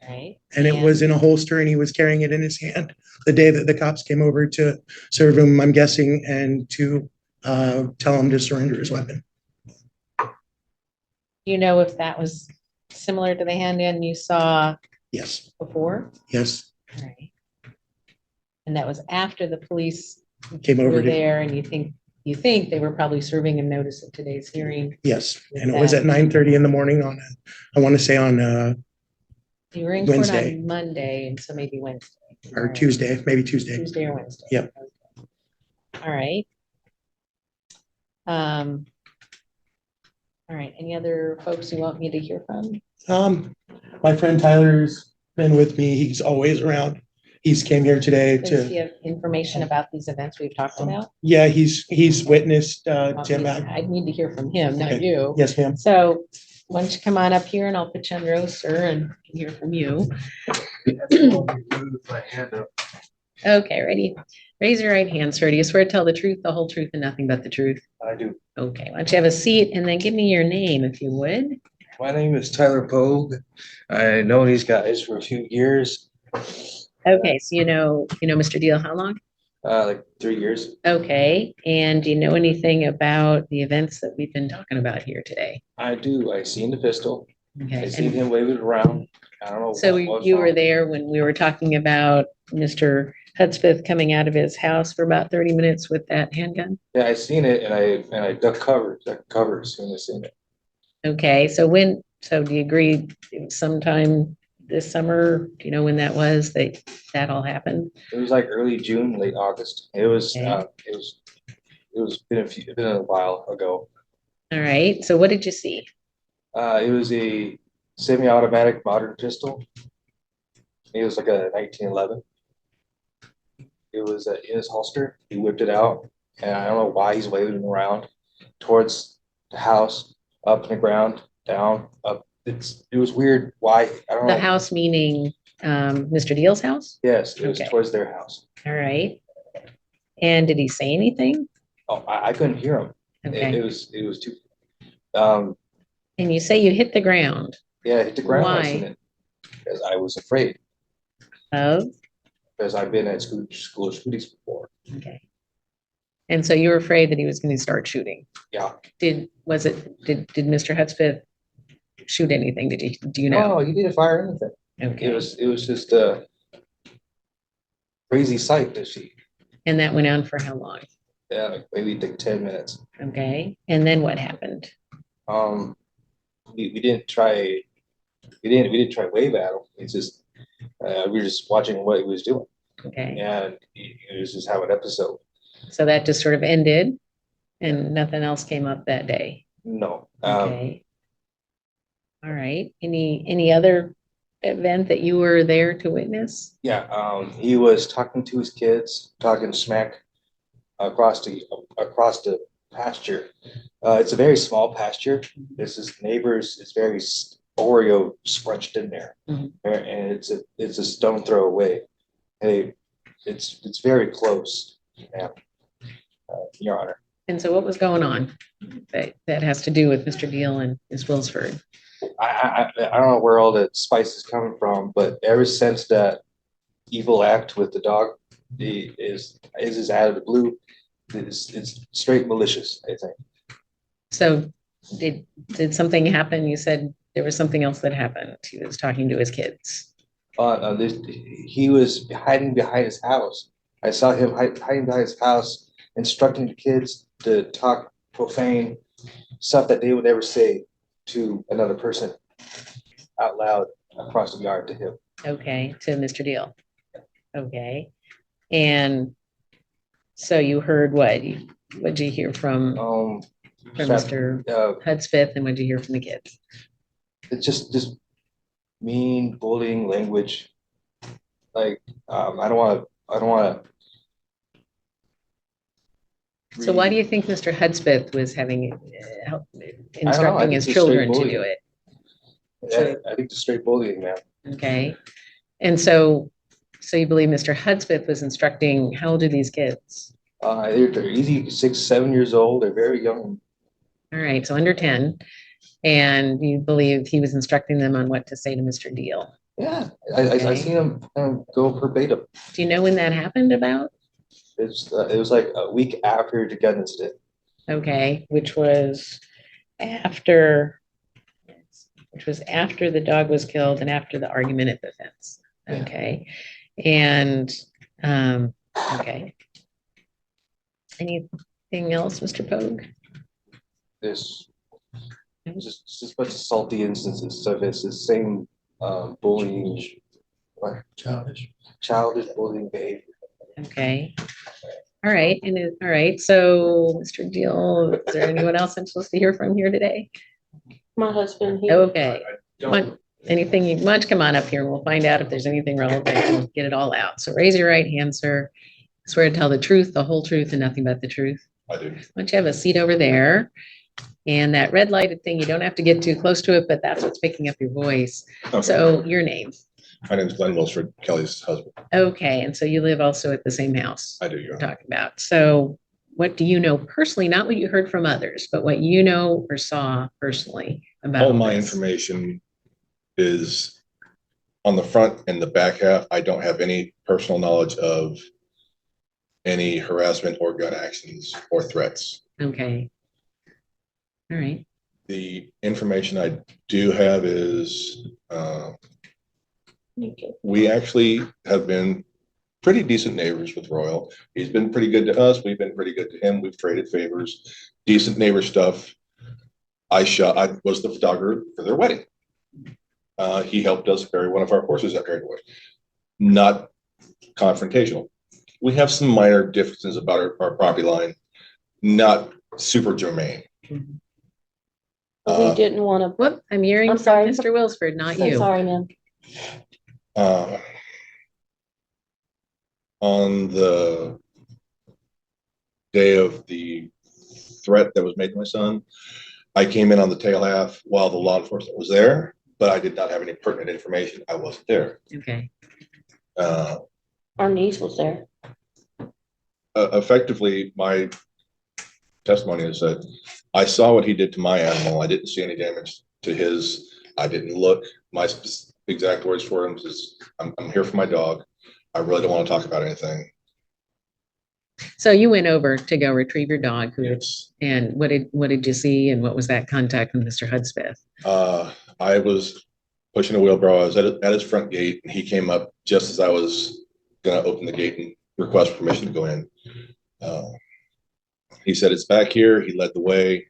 right? And it was in a holster and he was carrying it in his hand the day that the cops came over to serve him, I'm guessing, and to tell him to surrender his weapon. Do you know if that was similar to the handgun you saw Yes, before? yes. All right. And that was after the police Came over were to, there and you think they were probably serving him notice of today's hearing. yes. And it was at 9:30 in the morning I want to say on, You were in court Wednesday. on Monday and so maybe Wednesday. or Tuesday, maybe Tuesday. Tuesday or Wednesday. Yep. Okay. All right. All right, any other folks you want me to hear from? My friend Tyler's been with me. He's always around. He's came here today Does he to, have information about these events we've talked about? yeah, he's witnessed, Jim. I need to hear from him, not Okay. you. Yes, ma'am. So why don't you come on up here and I'll put you on row, sir, and hear from you. Okay, ready? Raise your right hand, sir. Do you swear to tell the truth, the whole truth, and nothing but the truth? I do. Okay, why don't you have a seat and then give me your name if you would? My name is Tyler Pogue. I know these guys for a few years, Okay, so you know Mr. Deal, how long? like 3 years. Okay, and do you know anything about the events that we've been talking about here today? I do. I seen the pistol. I Okay, seen and him wave it around. I don't know. so what you were from. there when we were talking about Mr. Hudspeth coming out of his house for about 30 minutes with that handgun? Yeah, I seen it and I duck cover as soon as I seen it. Okay, so do you agree it was sometime this summer? Do you know when that was that all happened? It was like early June, late August. It was been a while ago. All right, so what did you see? It was a semi-automatic modern pistol. It was like a 1911. It was in his holster. He whipped it out, and I don't know why he's waving it around towards the house, up in the ground, down, up. It was weird. Why? I don't know. The house meaning Mr. Deal's house? Yes, it was Okay. towards their house. All right. And did he say anything? Oh, I couldn't hear him. Okay. It was too. And you say you hit the ground. Yeah, I hit the ground. Why? I seen it because I was afraid. Of? Because I've been at school shootings before. Okay. And so you were afraid that he was going to start shooting. Yeah. Did Mr. Hudspeth shoot anything? Do you know? No, he didn't fire anything. Okay. It was just a crazy sight to see. And that went on for how long? Yeah, like maybe like 10 minutes. Okay. And then what happened? We didn't try wave at him. It's just we were just watching what he was doing. Okay. And he was just having an episode. So that just sort of ended and nothing else came up that day. No. Okay. All right. Any other event that you were there to witness? Yeah. He was talking to his kids, talking smack across the pasture. It's a very small pasture. This is neighbors. It's very Oreo scrunched in there, and it's a stone throw away. Hey, it's very close, Your Honor. And so what was going on that has to do with Mr. Deal and Ms. Wilsford? I don't know where all the spice is coming from, but ever since that evil act with the dog is out of the blue, it's straight malicious, I think. So did something happen? You said there was something else that happened. He was talking to his kids. He was hiding behind his house. I saw him hiding behind his house, instructing the kids to talk profane stuff that they would never say to another person out loud across the yard to him. Okay, to Mr. Deal. Okay. And so you heard what? What'd you hear from Mr. Hudspeth, and what'd you hear from the kids? It's just mean bullying language. Like I don't want to. So why do you think Mr. Hudspeth was having instructing his children to do it? Yeah, I think the straight bullying, man. Okay. And so you believe Mr. Hudspeth was instructing, how old are these kids? They're easy 6, 7 years old. They're very young. All right, so under 10. And you believe he was instructing them on what to say to Mr. Deal? Yeah, I seen him go verbatim. Do you know when that happened about? It was like a week after the gun incident. Okay, which was after the dog was killed and after the argument at the fence. Okay. And okay. Anything else, Mr. Pogue? It's just a bunch of salty instances of it's the same bullying, childish bullying behavior. Okay. All right. All right. So, Mr. Deal, is there anyone else I'm supposed to hear from here today? My husband. Okay. Anything you want to come on up here, and we'll find out if there's anything relevant and get it all out. So raise your right hand, sir. I swear to tell the truth, the whole truth, and nothing but the truth. I do. Why don't you have a seat over there? And that red lighted thing, you don't have to get too close to it, but that's what's picking up your voice. Okay. So your name. My name is Glenn Wilsford, Kelly's husband. Okay. And so you live also at the same house. I do, Your Honor. Talking about. So what do you know personally, not what you heard from others, but what you know or saw personally about All my this? information is on the front and the back half. I don't have any personal knowledge of any harassment or gun actions or threats. Okay. All right. The information I do have is we actually have been pretty decent neighbors with Royal. He's been pretty good to us. We've been pretty good to him. We've traded favors, decent neighbor stuff. I was the photographer for their wedding. He helped us carry one of our horses that carried away. Not confrontational. We have some minor differences about our property line, not super germane. We didn't want to. Whoop, I'm hearing I'm from sorry. Mr. Wilsford, not So you. sorry, ma'am. On the day of the threat that was made to my son, I came in on the tail half while the law enforcement was there, but I did not have any pertinent information. I wasn't there. Okay. Our niece was there. Effectively, my testimony is that I saw what he did to my animal. I didn't see any damage to his. I didn't look. My exact words for him is, I'm here for my dog. I really don't want to talk about anything. So you went over to go retrieve your dog, Yes. and what did you see, and what was that contact with Mr. Hudspeth? I was pushing a wheelbarrow. I was at his front gate, and he came up just as I was gonna open the gate and request permission to go in. He said, "It's back here." He led the way.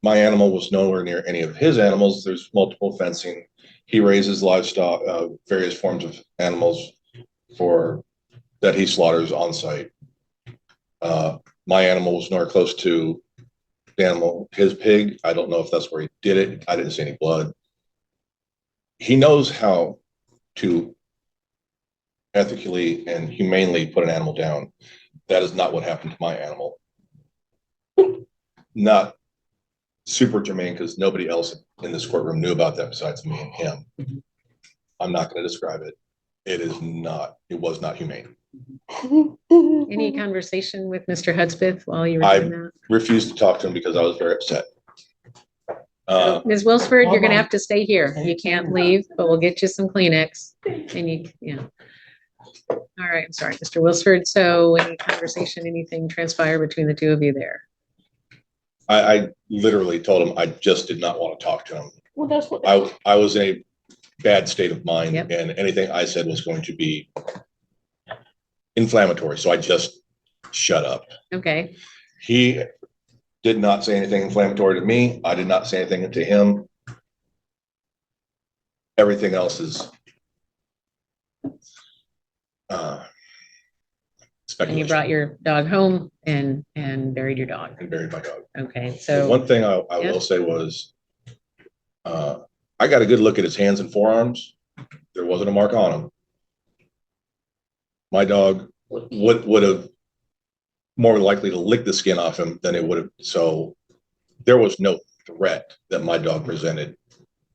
My animal was nowhere near any of his animals. There's multiple fencing. He raises livestock, various forms of animals that he slaughters on site. My animal was nowhere close to the animal. His pig, I don't know if that's where he did it. I didn't see any blood. He knows how to ethically and humanely put an animal down. That is not what happened to my animal. Not super germane, because nobody else in this courtroom knew about that besides me and him. I'm not going to describe it. It was not humane. Any conversation with Mr. Hudspeth while you were doing that? Refused to talk to him because I was very upset. Ms. Wilsford, you're gonna have to stay here. You can't leave, but we'll get you some Kleenex. And all right, I'm sorry, Mr. Wilsford. So any conversation, anything transpired between the two of you there? I literally told him I just did not want to talk to him. Well, that's what. I was in a bad state of mind, Yep. and anything I said was going to be inflammatory. So I just shut up. Okay, He did not say anything inflammatory to me. I did not say anything to him. Everything else is and speculation. you brought your dog home and buried your dog. And buried my dog. Okay, The so, one thing I Yeah. will say was, I got a good look at his hands and forearms. There wasn't a mark on him. My dog would have more likely to lick the skin off him than it would have. So there was no threat that my dog presented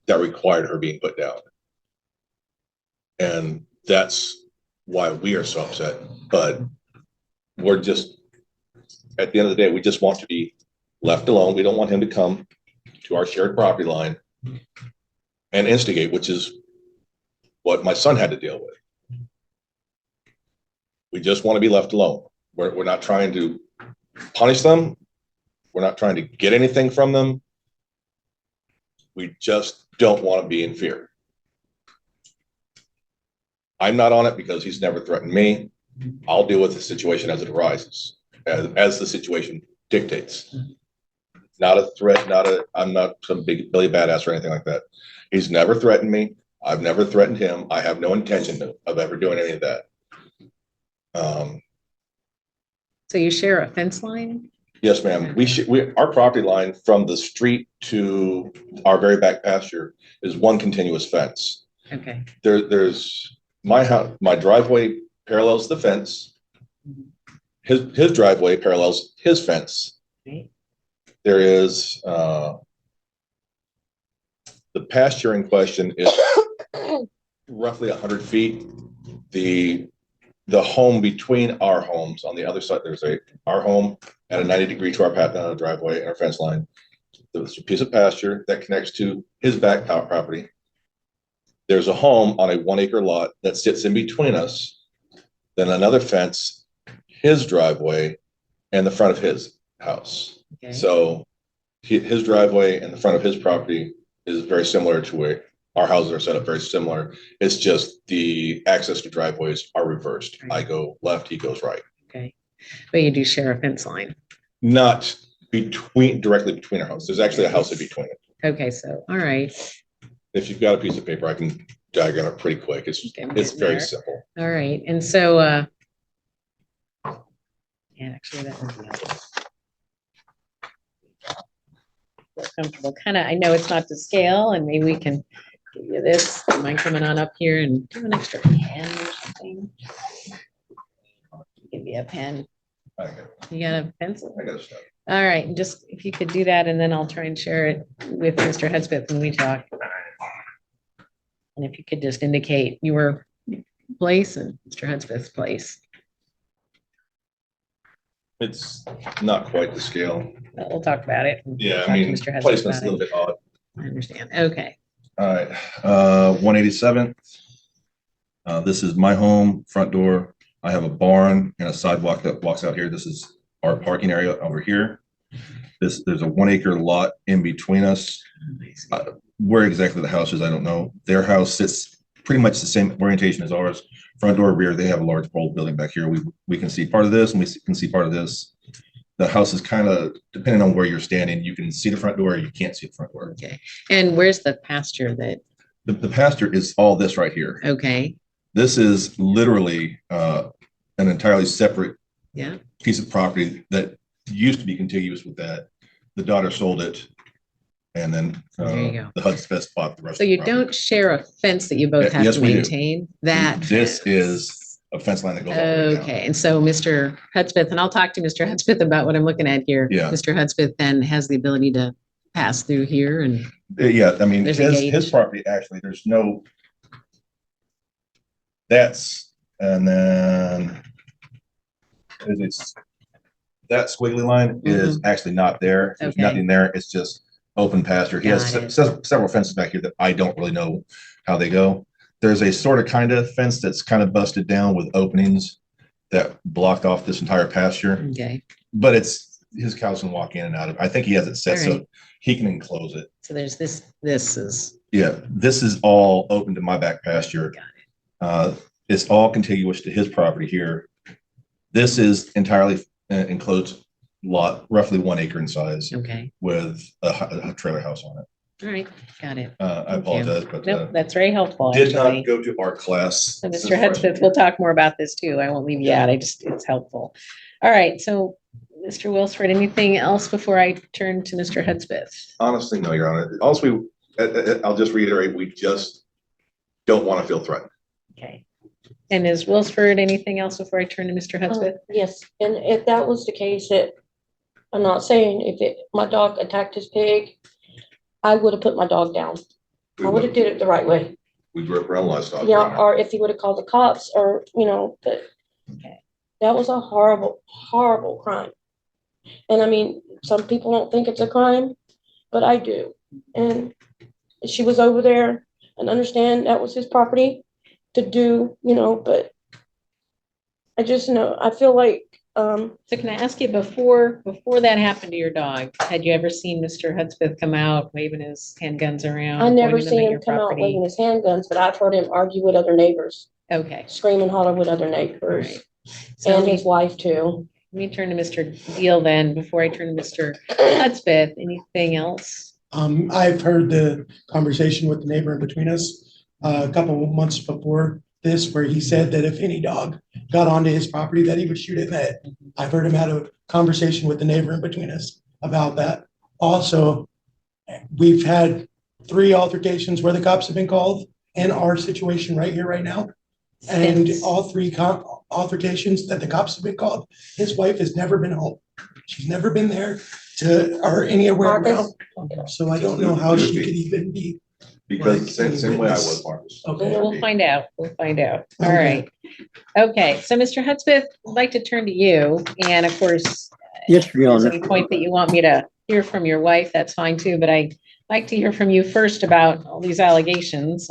that required her being put down. And that's why we are so upset. But we're just, at the end of the day, we just want to be left alone. We don't want him to come to our shared property line and instigate, which is what my son had to deal with. We just want to be left alone. We're not trying to punish them. We're not trying to get anything from them. We just don't want to be in fear. I'm not on it because he's never threatened me. I'll deal with the situation as it arises, as the situation dictates. Not a threat, I'm not some big Billy badass or anything like that. He's never threatened me. I've never threatened him. I have no intention of ever doing any of that. so you share a fence line? Yes, ma'am. Our property line from the street to our very back pasture is one continuous fence. Okay, There's my house, my driveway parallels the fence. His driveway parallels his fence. right, There is, the pasture in question is roughly 100 feet. The home between our homes on the other side, there's our home at a 90-degree to our driveway and our fence line. There's a piece of pasture that connects to his back property. There's a home on a 1-acre lot that sits in between us. Then another fence, his driveway, and the front of his house. okay. So his driveway and the front of his property is very similar to where our houses are set up, very similar. It's just the access to driveways are reversed. I go left, he goes right. Okay, but you do share a fence line. Not directly between our houses. There's actually a house in between it. Okay, so, all right, If you've got a piece of paper, I can diagram it pretty quick. It's Okay, I'm it's getting very there. simple. all right. And so, yeah, actually that would be helpful. Feel comfortable, kind of, I know it's not to scale, and maybe we can give you this. Do you mind coming on up here and do an extra pen or something? Give you a pen. You got a pencil? I got a step. All right, just if you could do that, and then I'll try and share it with Mr. Hudspeth when we talk. And if you could just indicate your place and Mr. Hudspeth's place. It's not quite the scale. We'll talk about it. Yeah, Talk I to mean, Mr. Hudspeth placement's a about little it. bit odd. I understand. Okay, All right, 187th. This is my home, front door. I have a barn and a sidewalk that walks out here. This is our parking area over here. There's a 1 acre lot in between us. Where exactly the house is, I don't know. Their house sits pretty much the same orientation as ours. Front door, rear, they have a large old building back here. We can see part of this and we can see part of this. The house is kind of, depending on where you're standing, you can see the front door, you can't see the front door. Okay. And where's the pasture that? The pasture is all this right here. Okay. This is literally an entirely separate Yeah. piece of property that used to be contiguous with that. The daughter sold it, and then There you go. the Hudspeth bought the rest. So of the you property. don't share a fence that you both have Yes, to we do. maintain? That This fence. is a fence line that goes all the way down. Okay, and so Mr. Hudspeth, and I'll talk to Mr. Hudspeth about what I'm looking at here. Yeah. Mr. Hudspeth then has the ability to pass through here and, Yeah, I mean, There's a his gate. property, actually, there's no. And then. That squiggly line is actually not there. There's Okay. nothing there. It's just open pasture. He has Got it. several fences back here that I don't really know how they go. There's a sort of kind of fence that's kind of busted down with openings that blocked off this entire pasture, okay, but his cows can walk in and out of it. I think he has it set so Alright. he can enclose it. so there's this is, Yeah, this is all open to my back pasture. Got It's all contiguous to his property here. This is entirely enclosed lot, roughly 1 acre in size, okay, with a trailer house on it. all right, got it. I Thank you. apologize, but Nope, that's very helpful. did actually. not go to art class. So This Mr. is Hudspeth, we'll talk more about this too. I won't leave you out. It's helpful. All right, so Mr. Wilsford, anything else before I turn to Mr. Hudspeth? Honestly, no, Your Honor. Also, I'll just reiterate, we just don't want to feel threatened. Okay. And is Wilsford, anything else before I turn to Mr. Hudspeth? Yes, and if that was the case, I'm not saying my dog attacked his pig, I would have put my dog down. I would have did it the right way. We grew up around livestock. Yeah, or if he would have called the cops or, but that was a horrible, horrible crime. And I mean, some people don't think it's a crime, but I do. And she was over there and understand that was his property to do, but I just know, I feel like, So can I ask you, before that happened to your dog, had you ever seen Mr. Hudspeth come out waving his handguns around? I never pointing them at seen him your come out property? waving his handguns, but I've heard him argue with other neighbors, Okay. scream and holler with other neighbors, Alright. So and his wife too. let me turn to Mr. Deal then, before I turn to Mr. Hudspeth. Anything else? I've heard the conversation with the neighbor in between us a couple of months before this, where he said that if any dog got onto his property, that he would shoot it in the head. I've heard him had a conversation with the neighbor in between us about that. Also, we've had 3 altercations where the cops have been called in our situation right here, right now. And all 3 altercations that the cops have been called, his wife has never been home. She's never been there or anywhere around. So I don't know how she could even be. Because same way I was, Marcus. Okay. We'll find out. We'll find out. All right. Okay, so Mr. Hudspeth, I'd like to turn to you. And of course, Yes, Your if there's Honor. any point that you want me to hear from your wife, that's fine too, but I'd like to hear from you first about all these allegations.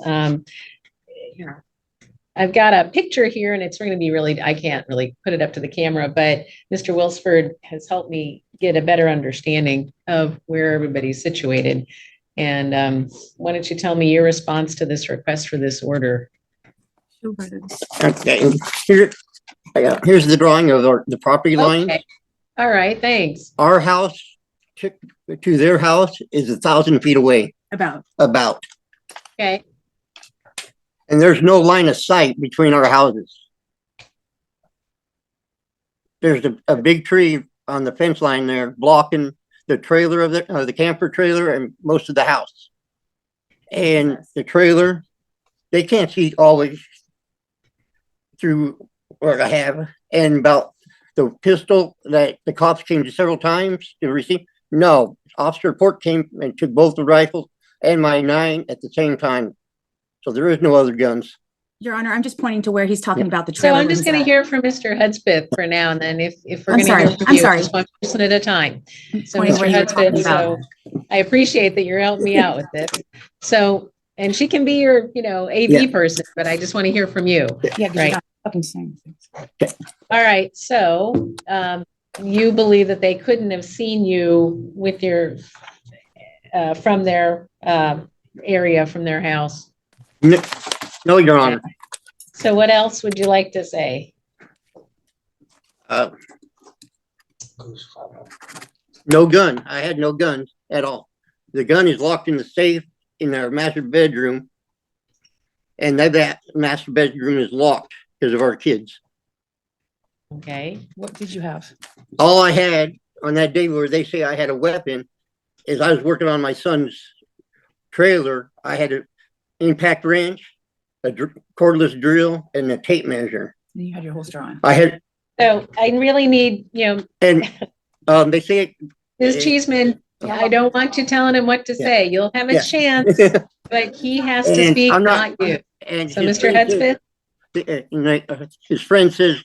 I've got a picture here and it's going to be really, I can't really put it up to the camera, but Mr. Wilsford has helped me get a better understanding of where everybody's situated. And why don't you tell me your response to this request for this order? Okay, here's the drawing of the property line. Okay. All right, thanks. Our house to their house is 1,000 feet away, About. Okay, and there's no line of sight between our houses. There's a big tree on the fence line there blocking the trailer of the camper trailer and most of the house. And the trailer, they can't see always through what I have. And about the pistol that the cops came to several times to receive, no, Officer Port came and took both the rifles and my 9 at the same time. So there is no other guns. Your Honor, I'm just pointing to where he's talking about the so trailer. I'm just rooms going to at. hear from Mr. Hudspeth for now, and then if we're I'm going to hear sorry. from I'm you, sorry. just one person at a time. So Pointing Mr. where you were talking Hudspeth, about. so I appreciate that you're helping me out with this. So, and she can be your, AV Yeah. person, but I just want to hear from you. Yeah, 'cause you're Right. not- All right, so, you believe that they couldn't have seen you with your, from their, area, from their house? No, Your Honor. So what else would you like to say? No gun. I had no guns at all. The gun is locked in the safe in our master bedroom. And that master bedroom is locked because of our kids. Okay, What did you have? All I had on that day where they say I had a weapon is I was working on my son's trailer. I had an impact wrench, a cordless drill, and a tape measure. And you had your holster on. I had, so I really need, and they say, Ms. Cheeseman, I don't want you telling him what to say. You'll have a Yeah. chance, but he has to And speak, I'm not you. and So, his Mr. friend says- Hudspeth? his friend says,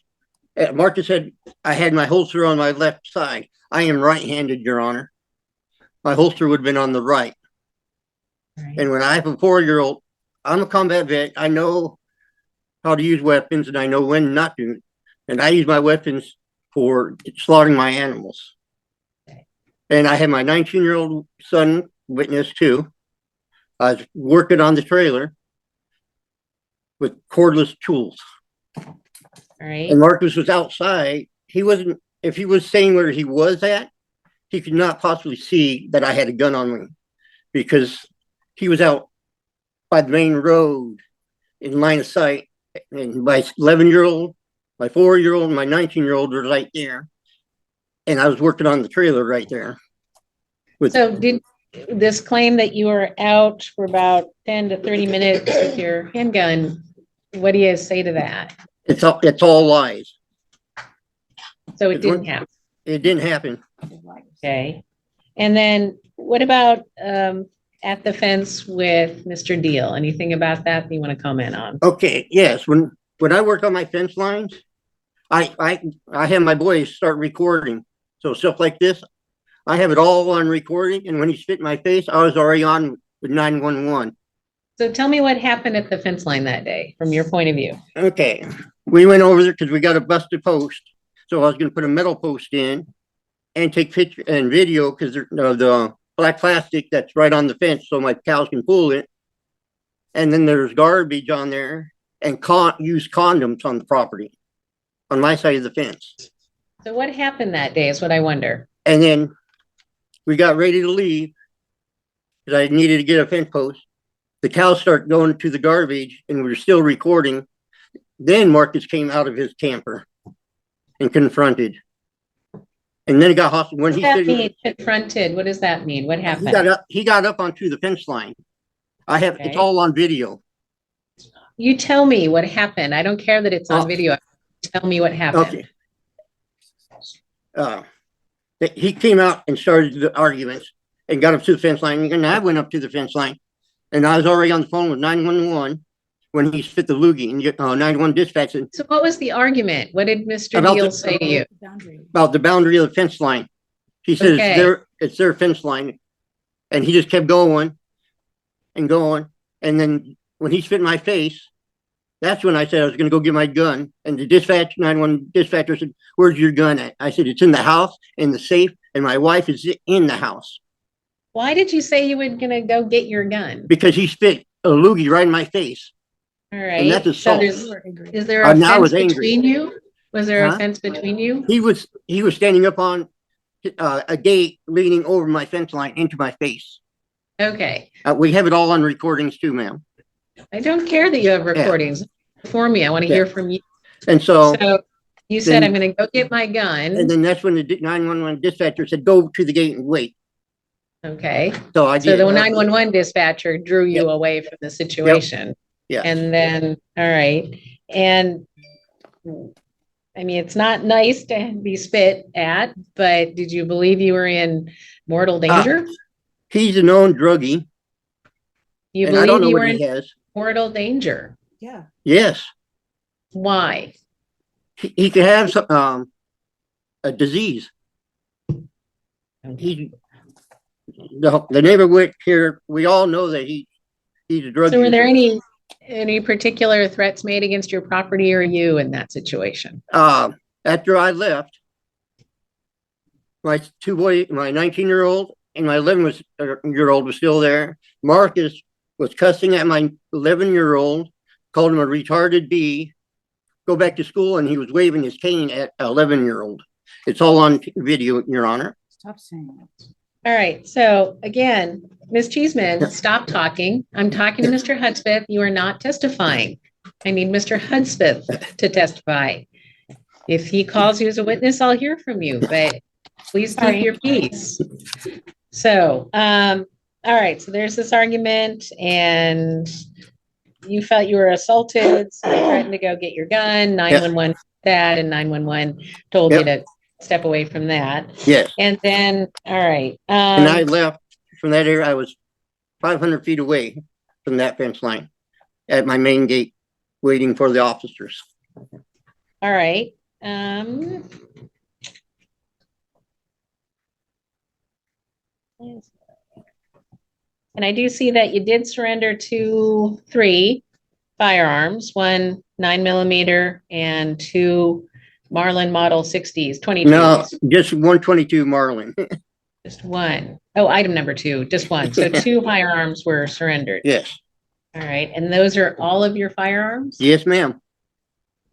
Marcus said, I had my holster on my left side. I am right-handed, Your Honor. My holster would have been on the right. And when I have a 4-year-old, I'm a combat vet. I know how to use weapons and I know when not to. And I use my weapons for slaughtering my animals. And I had my 19-year-old son witness too. I was working on the trailer with cordless tools. All right. And Marcus was outside. He wasn't, if he was saying where he was at, he could not possibly see that I had a gun on me because he was out by the main road in line of sight. And my 11-year-old, my 4-year-old, and my 19-year-old were right there. And I was working on the trailer right there. So did this claim that you were out for about 10 to 30 minutes with your handgun, what do you say to that? It's all lies. So it didn't happen. It didn't happen. Okay. And then what about at the fence with Mr. Deal? Anything about that you want to comment on? Okay, yes. When I work on my fence lines, I have my boys start recording. So stuff like this, I have it all on recording. And when he spit in my face, I was already on with 911. So tell me what happened at the fence line that day from your point of view. Okay, we went over there because we got a busted post. So I was going to put a metal post in and take picture and video because the black plastic that's right on the fence so my cows can pull it. And then there's garbage on there and used condoms on the property on my side of the fence. So what happened that day is what I wonder. And then we got ready to leave because I needed to get a fence post. The cows start going to the garbage and we were still recording. Then Marcus came out of his camper and confronted. And then it got hostile. When What does that mean, confronted? What does that mean? What happened? He got up onto the fence line. It's all on video. You tell me what happened. I don't care that it's on video. Tell me what happened. Okay. He came out and started the arguments and got up to the fence line. And I went up to the fence line and I was already on the phone with 911 when he spit the loogie and 911 dispatch. So what was the argument? What did Mr. Deal say to you? About the boundary of the fence line. He said it's their fence line. And he just kept going and going. And then when he spit in my face, that's when I said I was going to go get my gun. And the 911 dispatcher said, "Where's your gun at?" I said, "It's in the house, in the safe, and my wife is in the house." Why did you say you were going to go get your gun? Because he spit a loogie right in my face. All right. And that's assault. Is there a fence between you? Was there Huh? a fence between you? He was standing up on a gate leaning over my fence line into my face. Okay. We have it all on recordings too, ma'am. I don't care that you have recordings for me. I want to hear from you. And so you said, I'm going to go get my gun. And then that's when the 911 dispatcher said, "Go to the gate and wait." Okay. So I did. So the 911 dispatcher drew you away from the situation. Yeah. And then, all right. And I mean, it's not nice to be spit at, but did you believe you were in mortal danger? He's a known druggie. You and I don't believe know you what were he in has. mortal danger? Yeah. Yes. Why? He could have some, a disease. The neighborhood here, we all know that he's a drug So were there user. Any particular threats made against your property or you in that situation? After I left, my 19-year-old and my 11-year-old was still there. Marcus was cussing at my 11-year-old, called him a retarded bee, go back to school, and he was waving his cane at 11-year-old. It's all on video, Your Honor. Stop saying that. All right. So again, Ms. Cheeseman, stop talking. I'm talking to Mr. Hudspeth. You are not testifying. I need Mr. Hudspeth to testify. If he calls you as a witness, I'll hear from you, but please keep your peace. So, all right. So there's this argument and you felt you were assaulted. So you threatened to go get your gun. 911 that, and 911 told you to step away from that. Yes. And then, all right. And I left from that area. I was 500 feet away from that fence line at my main gate, waiting for the officers. All right. And I do see that you did surrender three firearms, one 9mm and two Marlin Model 60s, 22s. No, just 122 Marlin. Just one. Oh, item number 2, just one. So 2 firearms were surrendered. Yes. All right. And those are all of your firearms? Yes, ma'am.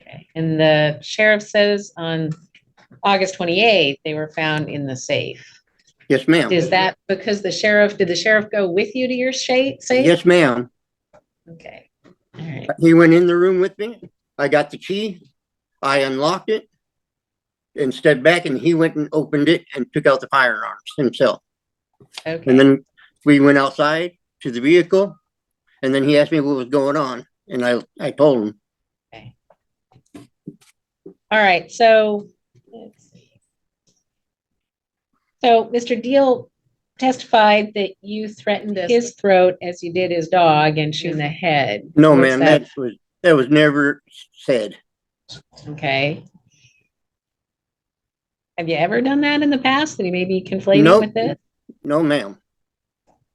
Okay. And the sheriff says on August 28th, they were found in the safe. Yes, ma'am. Is that because did the sheriff go with you to your safe? Yes, ma'am. Okay. All right. He went in the room with me. I got the key. I unlocked it and stepped back, and he went and opened it and took out the firearms himself. Okay. And then we went outside to the vehicle, and then he asked me what was going on, and I told him. Okay. All right. So let's see. So Mr. Deal testified that you threatened his throat as you did his dog and shoot in the head. No, ma'am, that was never said. Okay. Have you ever done that in the past? That he may be conflating with it? No, ma'am.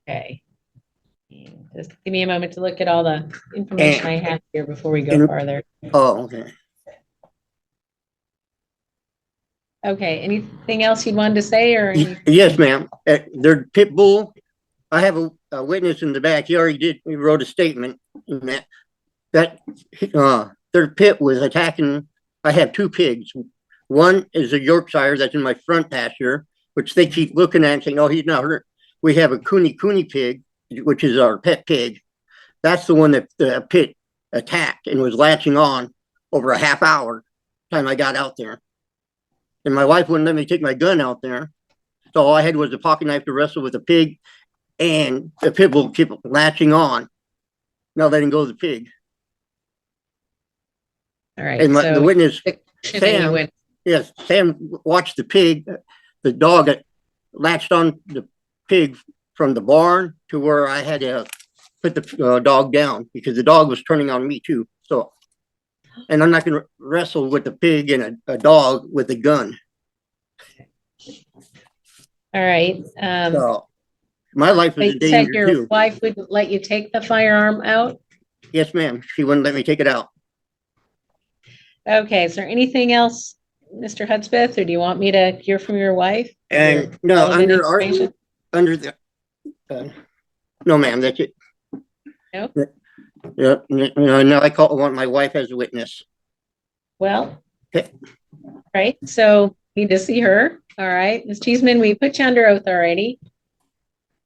Okay. Just give me a moment to look at all the information I have here before we go farther. Oh, okay. Okay. Anything else you wanted to say or? Yes, ma'am. Their pit bull. I have a witness in the back. He wrote a statement in that their pit was attacking. I have 2 pigs. One is a Yorkshire that's in my front pasture, which they keep looking at and saying, "Oh, he's not hurt." We have a Cooney pig, which is our pet pig. That's the one that the pit attacked and was latching on over a half hour time I got out there. And my wife wouldn't let me take my gun out there. So all I had was a pocket knife to wrestle with the pig, and the pit bull kept latching on, not letting go of the pig. All right. And so the witness, Sam, Sam watched the pig, the dog that latched on the pig from the barn to where I had to put the dog down because the dog was turning on me too. So, and I'm not going to wrestle with the pig and a dog with a gun. All right. So my life was in you said danger your too. wife wouldn't let you take the firearm out? Yes, ma'am. She wouldn't let me take it out. Okay. Is there anything else, Mr. Hudspeth, or do you want me to hear from your wife? And no, no, ma'am, that's it. Nope. Yeah, no, I want my wife as a witness. Well, okay. Right. So need to see her. All right. Ms. Cheeseman, we put you under oath already.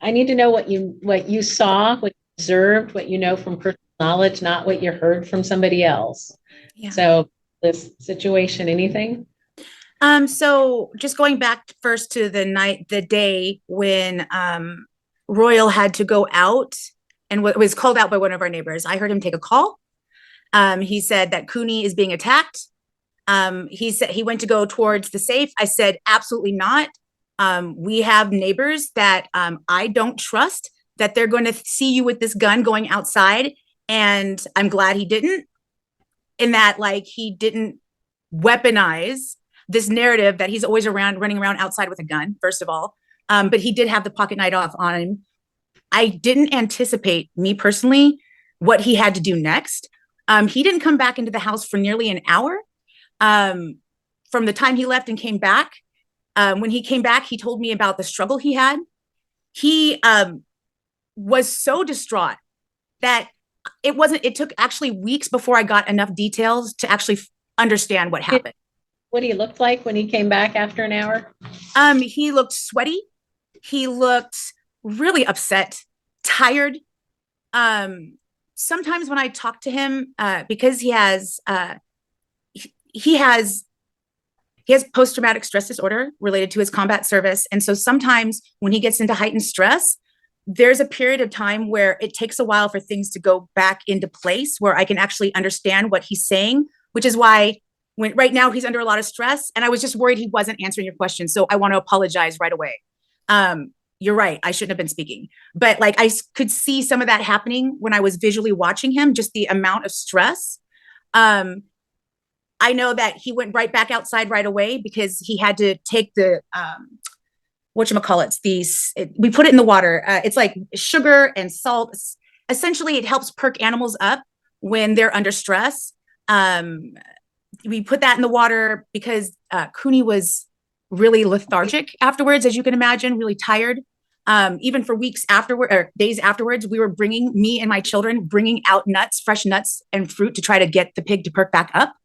I need to know what you saw, what you observed, what you know from personal knowledge, not what you heard from somebody else. Yeah. So this situation, anything? So just going back first to the day when Royal had to go out and was called out by one of our neighbors. I heard him take a call. He said that Cooney is being attacked. He said he went to go towards the safe. I said, absolutely not. We have neighbors that I don't trust, that they're going to see you with this gun going outside. And I'm glad he didn't. In that, like, he didn't weaponize this narrative that he's always running around outside with a gun, first of all. But he did have the pocket knife off on him. I didn't anticipate, me personally, what he had to do next. He didn't come back into the house for nearly an hour from the time he left and came back. When he came back, he told me about the struggle he had. He was so distraught that it took actually weeks before I got enough details to actually understand what happened. What he looked like when he came back after an hour? He looked sweaty. He looked really upset, tired. Sometimes when I talk to him, because he has post-traumatic stress disorder related to his combat service. And so sometimes when he gets into heightened stress, there's a period of time where it takes a while for things to go back into place where I can actually understand what he's saying, which is why right now he's under a lot of stress. And I was just worried he wasn't answering your question. So I want to apologize right away. You're right. I shouldn't have been speaking, but like I could see some of that happening when I was visually watching him, just the amount of stress. I know that he went right back outside right away because he had to take the, we put it in the water. It's like sugar and salt. Essentially, it helps perk animals up when they're under stress. We put that in the water because Cooney was really lethargic afterwards, as you can imagine, really tired. Even for weeks afterward or days afterwards, we were me and my children bringing out fresh nuts and fruit to try to get the pig to perk back up.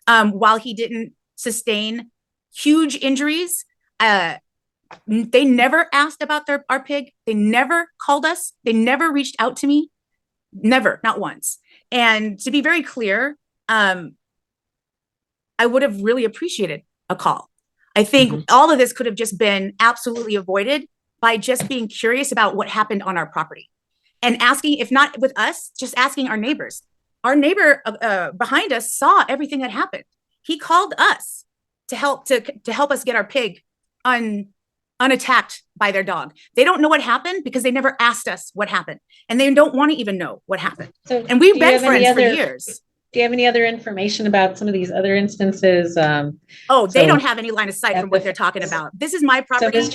While he didn't sustain huge injuries, they never asked about our pig. They never called us. They never reached out to me. Never, not once. And to be very clear, I would have really appreciated a call. I think all of this could have just been absolutely avoided by just being curious about what happened on our property and asking, if not with us, just asking our neighbors. Our neighbor behind us saw everything that happened. He called us to help us get our pig unattacked by their dog. They don't know what happened because they never asked us what happened, and they don't want to even know what happened. So and we've been friends for years. Do you have any other information about some of these other instances? They don't have any line of sight from what they're talking about. This is my property. This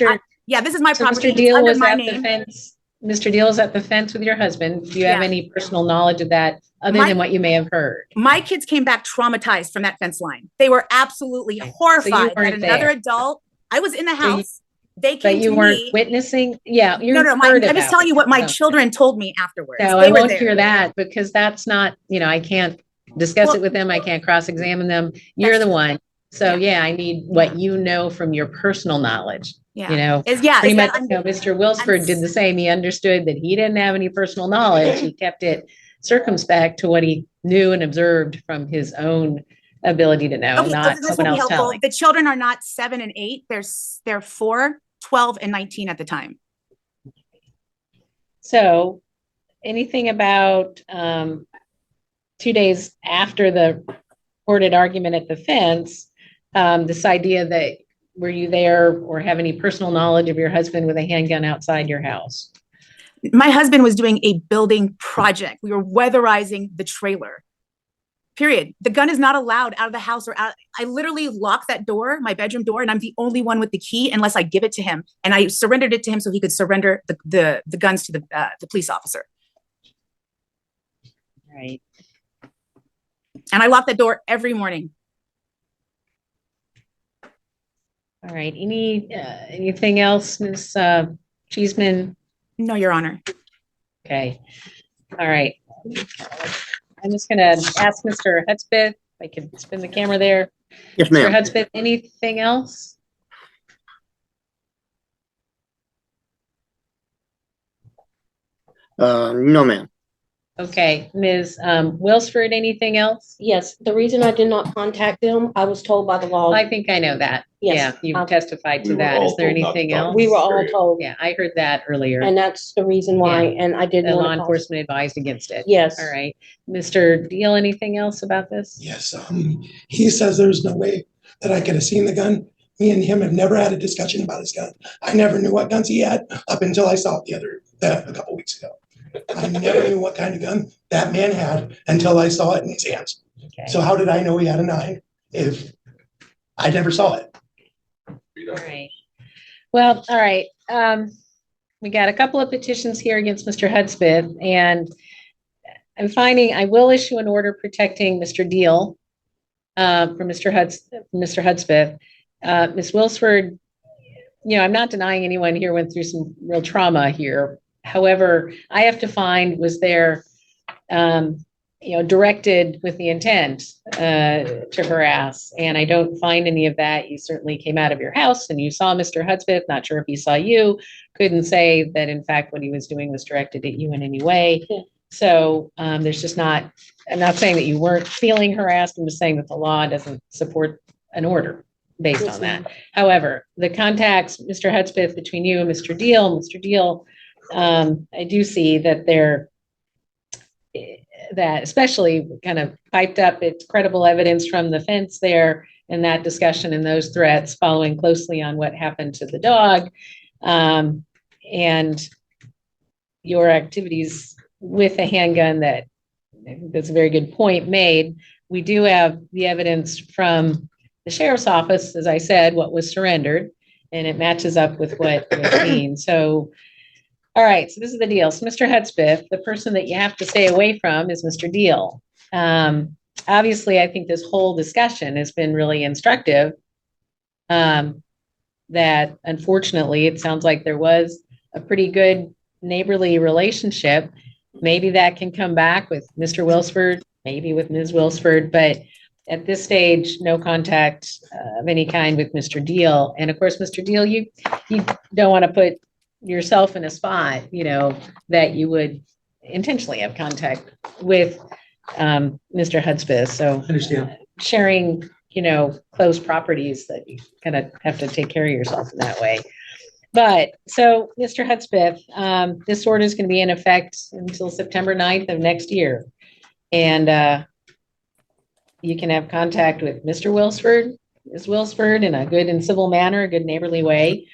is my property. Mr. Deal was my at name. the fence. Mr. Deal is at the fence with your husband. Do you have any personal knowledge of that other than what you may have heard? My kids came back traumatized from that fence line. They were absolutely horrified that another adult. I was in the house. They came but you to weren't me. witnessing. Yeah, No. I'm just telling you what my children told me afterwards. No, I won't hear that because that's not. I can't discuss it with them. I can't cross-examine them. You're the one. So I need what you know from your personal knowledge. Pretty much. Mr. Wilsford did the same. He understood that he didn't have any personal knowledge. He kept it circumspect to what he knew and observed from his own ability to know, not someone else telling. The children are not 7 and 8. They're 4, 12, and 19 at the time. So, anything about 2 days after the reported argument at the fence, this idea that were you there or have any personal knowledge of your husband with a handgun outside your house? My husband was doing a building project. We were weatherizing the trailer. Period. The gun is not allowed out of the house or out. I literally locked that door, my bedroom door, and I'm the only one with the key unless I give it to him. And I surrendered it to him so he could surrender the guns to the police officer. Right. And I lock the door every morning. All right. Anything else, Ms. Cheeseman? No, Your Honor. Okay. All right. I'm just going to ask Mr. Hudspeth, if I can spin the camera there. Yes, ma'am. Mr. Hudspeth, anything else? No, ma'am. Okay, Ms. Wilsford, anything else? Yes, the reason I did not contact them, I was told by the law. I think I know that. Yes. Yeah, you've testified to that. Is there anything else? We were all told. Yeah, I heard that earlier. And that's the reason why, and I didn't The want law to call. enforcement advised against it. Yes. All right. Mr. Deal, anything else about this? Yes, he says there's no way that I could have seen the gun. Me and him have never had a discussion about his gun. I never knew what guns he had up until I saw it a couple weeks ago. I never knew what kind of gun that man had until I saw it in his hands. Okay. So how did I know he had a 9 if I never saw it? All right. Well, all right. We got a couple of petitions here against Mr. Hudspeth, and I'm finding I will issue an order protecting Mr. Deal from Mr. Hudspeth. Ms. Wilsford, I'm not denying anyone here went through some real trauma here. However, I have to find, was there, directed with the intent to harass, and I don't find any of that. You certainly came out of your house and you saw Mr. Hudspeth, not sure if he saw you, couldn't say that in fact what he was doing was directed at you in any way. Yeah. So there's just not, I'm not saying that you weren't feeling harassed, I'm just saying that the law doesn't support an order based on that. However, the contacts, Mr. Hudspeth, between you and Mr. Deal, I do see that that especially kind of piped up its credible evidence from the fence there and that discussion and those threats following closely on what happened to the dog, and your activities with a handgun. That's a very good point made. We do have the evidence from the sheriff's office, as I said, what was surrendered, and it matches up with what was seen. So, all right, so this is the deal. So Mr. Hudspeth, the person that you have to stay away from is Mr. Deal. Obviously, I think this whole discussion has been really instructive. That unfortunately, it sounds like there was a pretty good neighborly relationship. Maybe that can come back with Mr. Wilsford, maybe with Ms. Wilsford, but at this stage, no contact of any kind with Mr. Deal. And of course, Mr. Deal, you don't want to put yourself in a spot, that you would intentionally have contact with Mr. Hudspeth. So Understand. sharing, close properties, that you kind of have to take care of yourself in that way. But so Mr. Hudspeth, this order is going to be in effect until September 9th of next year. And you can have contact with Mr. Wilsford, Ms. Wilsford, in a good and civil manner, a good neighborly way.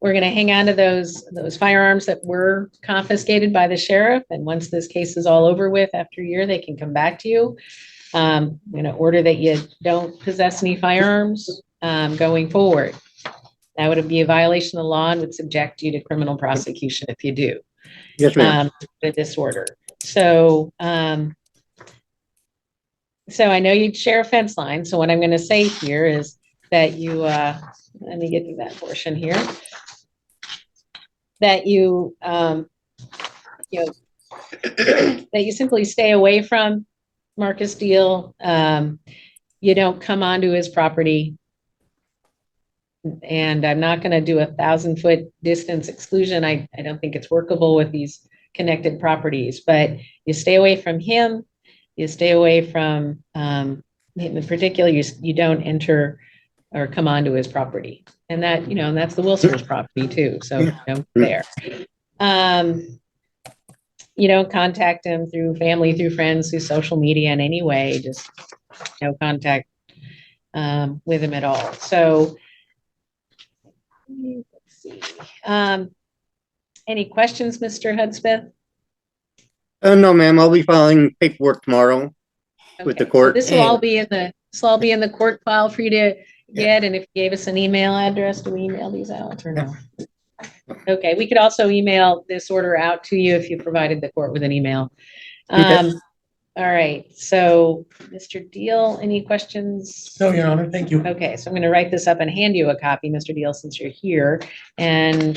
We're going to hang on to those firearms that were confiscated by the sheriff. And once this case is all over with, after a year, they can come back to you. I'm going to order that you don't possess any firearms going forward. That would be a violation of the law and would subject you to criminal prosecution if you do. Yes, ma'am. With this order. So, so I know you'd share a fence line. So what I'm going to say here is that you, let me get to that portion here. That you, that you simply stay away from Marcus Deal. You don't come onto his property. And I'm not going to do 1,000-foot distance exclusion. I don't think it's workable with these connected properties, but you stay away from him. You stay away from him in particular. You don't enter or come onto his property, and that, and that's the Wilson's property too. So there. You don't contact him through family, through friends, through social media in any way. Just no contact with him at all. So let's see. Any questions, Mr. Hudspeth? No, ma'am. I'll be filing paperwork tomorrow with the Okay, court. so this will all be in the court file for you to get. And if you gave us an email address, do we email these out or no? Okay, we could also email this order out to you if you provided the court with an email. Okay. All right, so Mr. Deal, any questions? No, Your Honor, thank you. Okay, so I'm going to write this up and hand you a copy, Mr. Deal, since you're here. And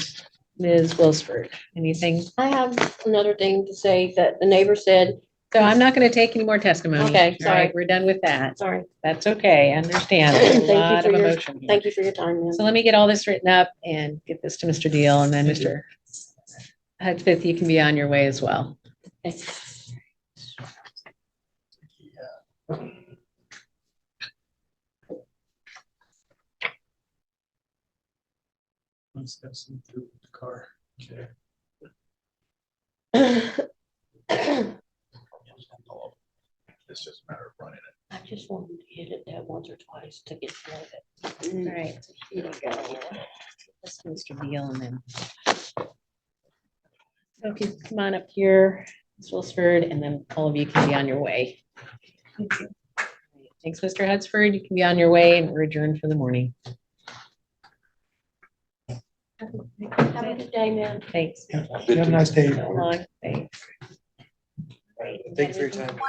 Ms. Wilsford, anything? I have another thing to say that the neighbor said. So I'm not going to take any more testimony. Okay, All right, sorry. we're done with that. Sorry. That's okay, I understand. There's a Thank you lot for of your, emotion here. thank you for your time, ma'am. So let me get all this written up and get this to Mr. Deal, and then Mr. Hudspeth, you can be on your way as well. Okay. Let's have some through the car. Okay. It's just a matter of running it. I just wanted to hit it that once or twice to get to know it. All right, so here we go. This is Mr. Deal, and then. Okay, come on up here, Ms. Wilsford, and then all of you can be on your way. Thanks, Mr. Hudspeth. You can be on your way, and we're adjourned for the morning. Have a good day, ma'am. Thanks. Have a nice day. So long. Thanks. Great. Thank you for your time.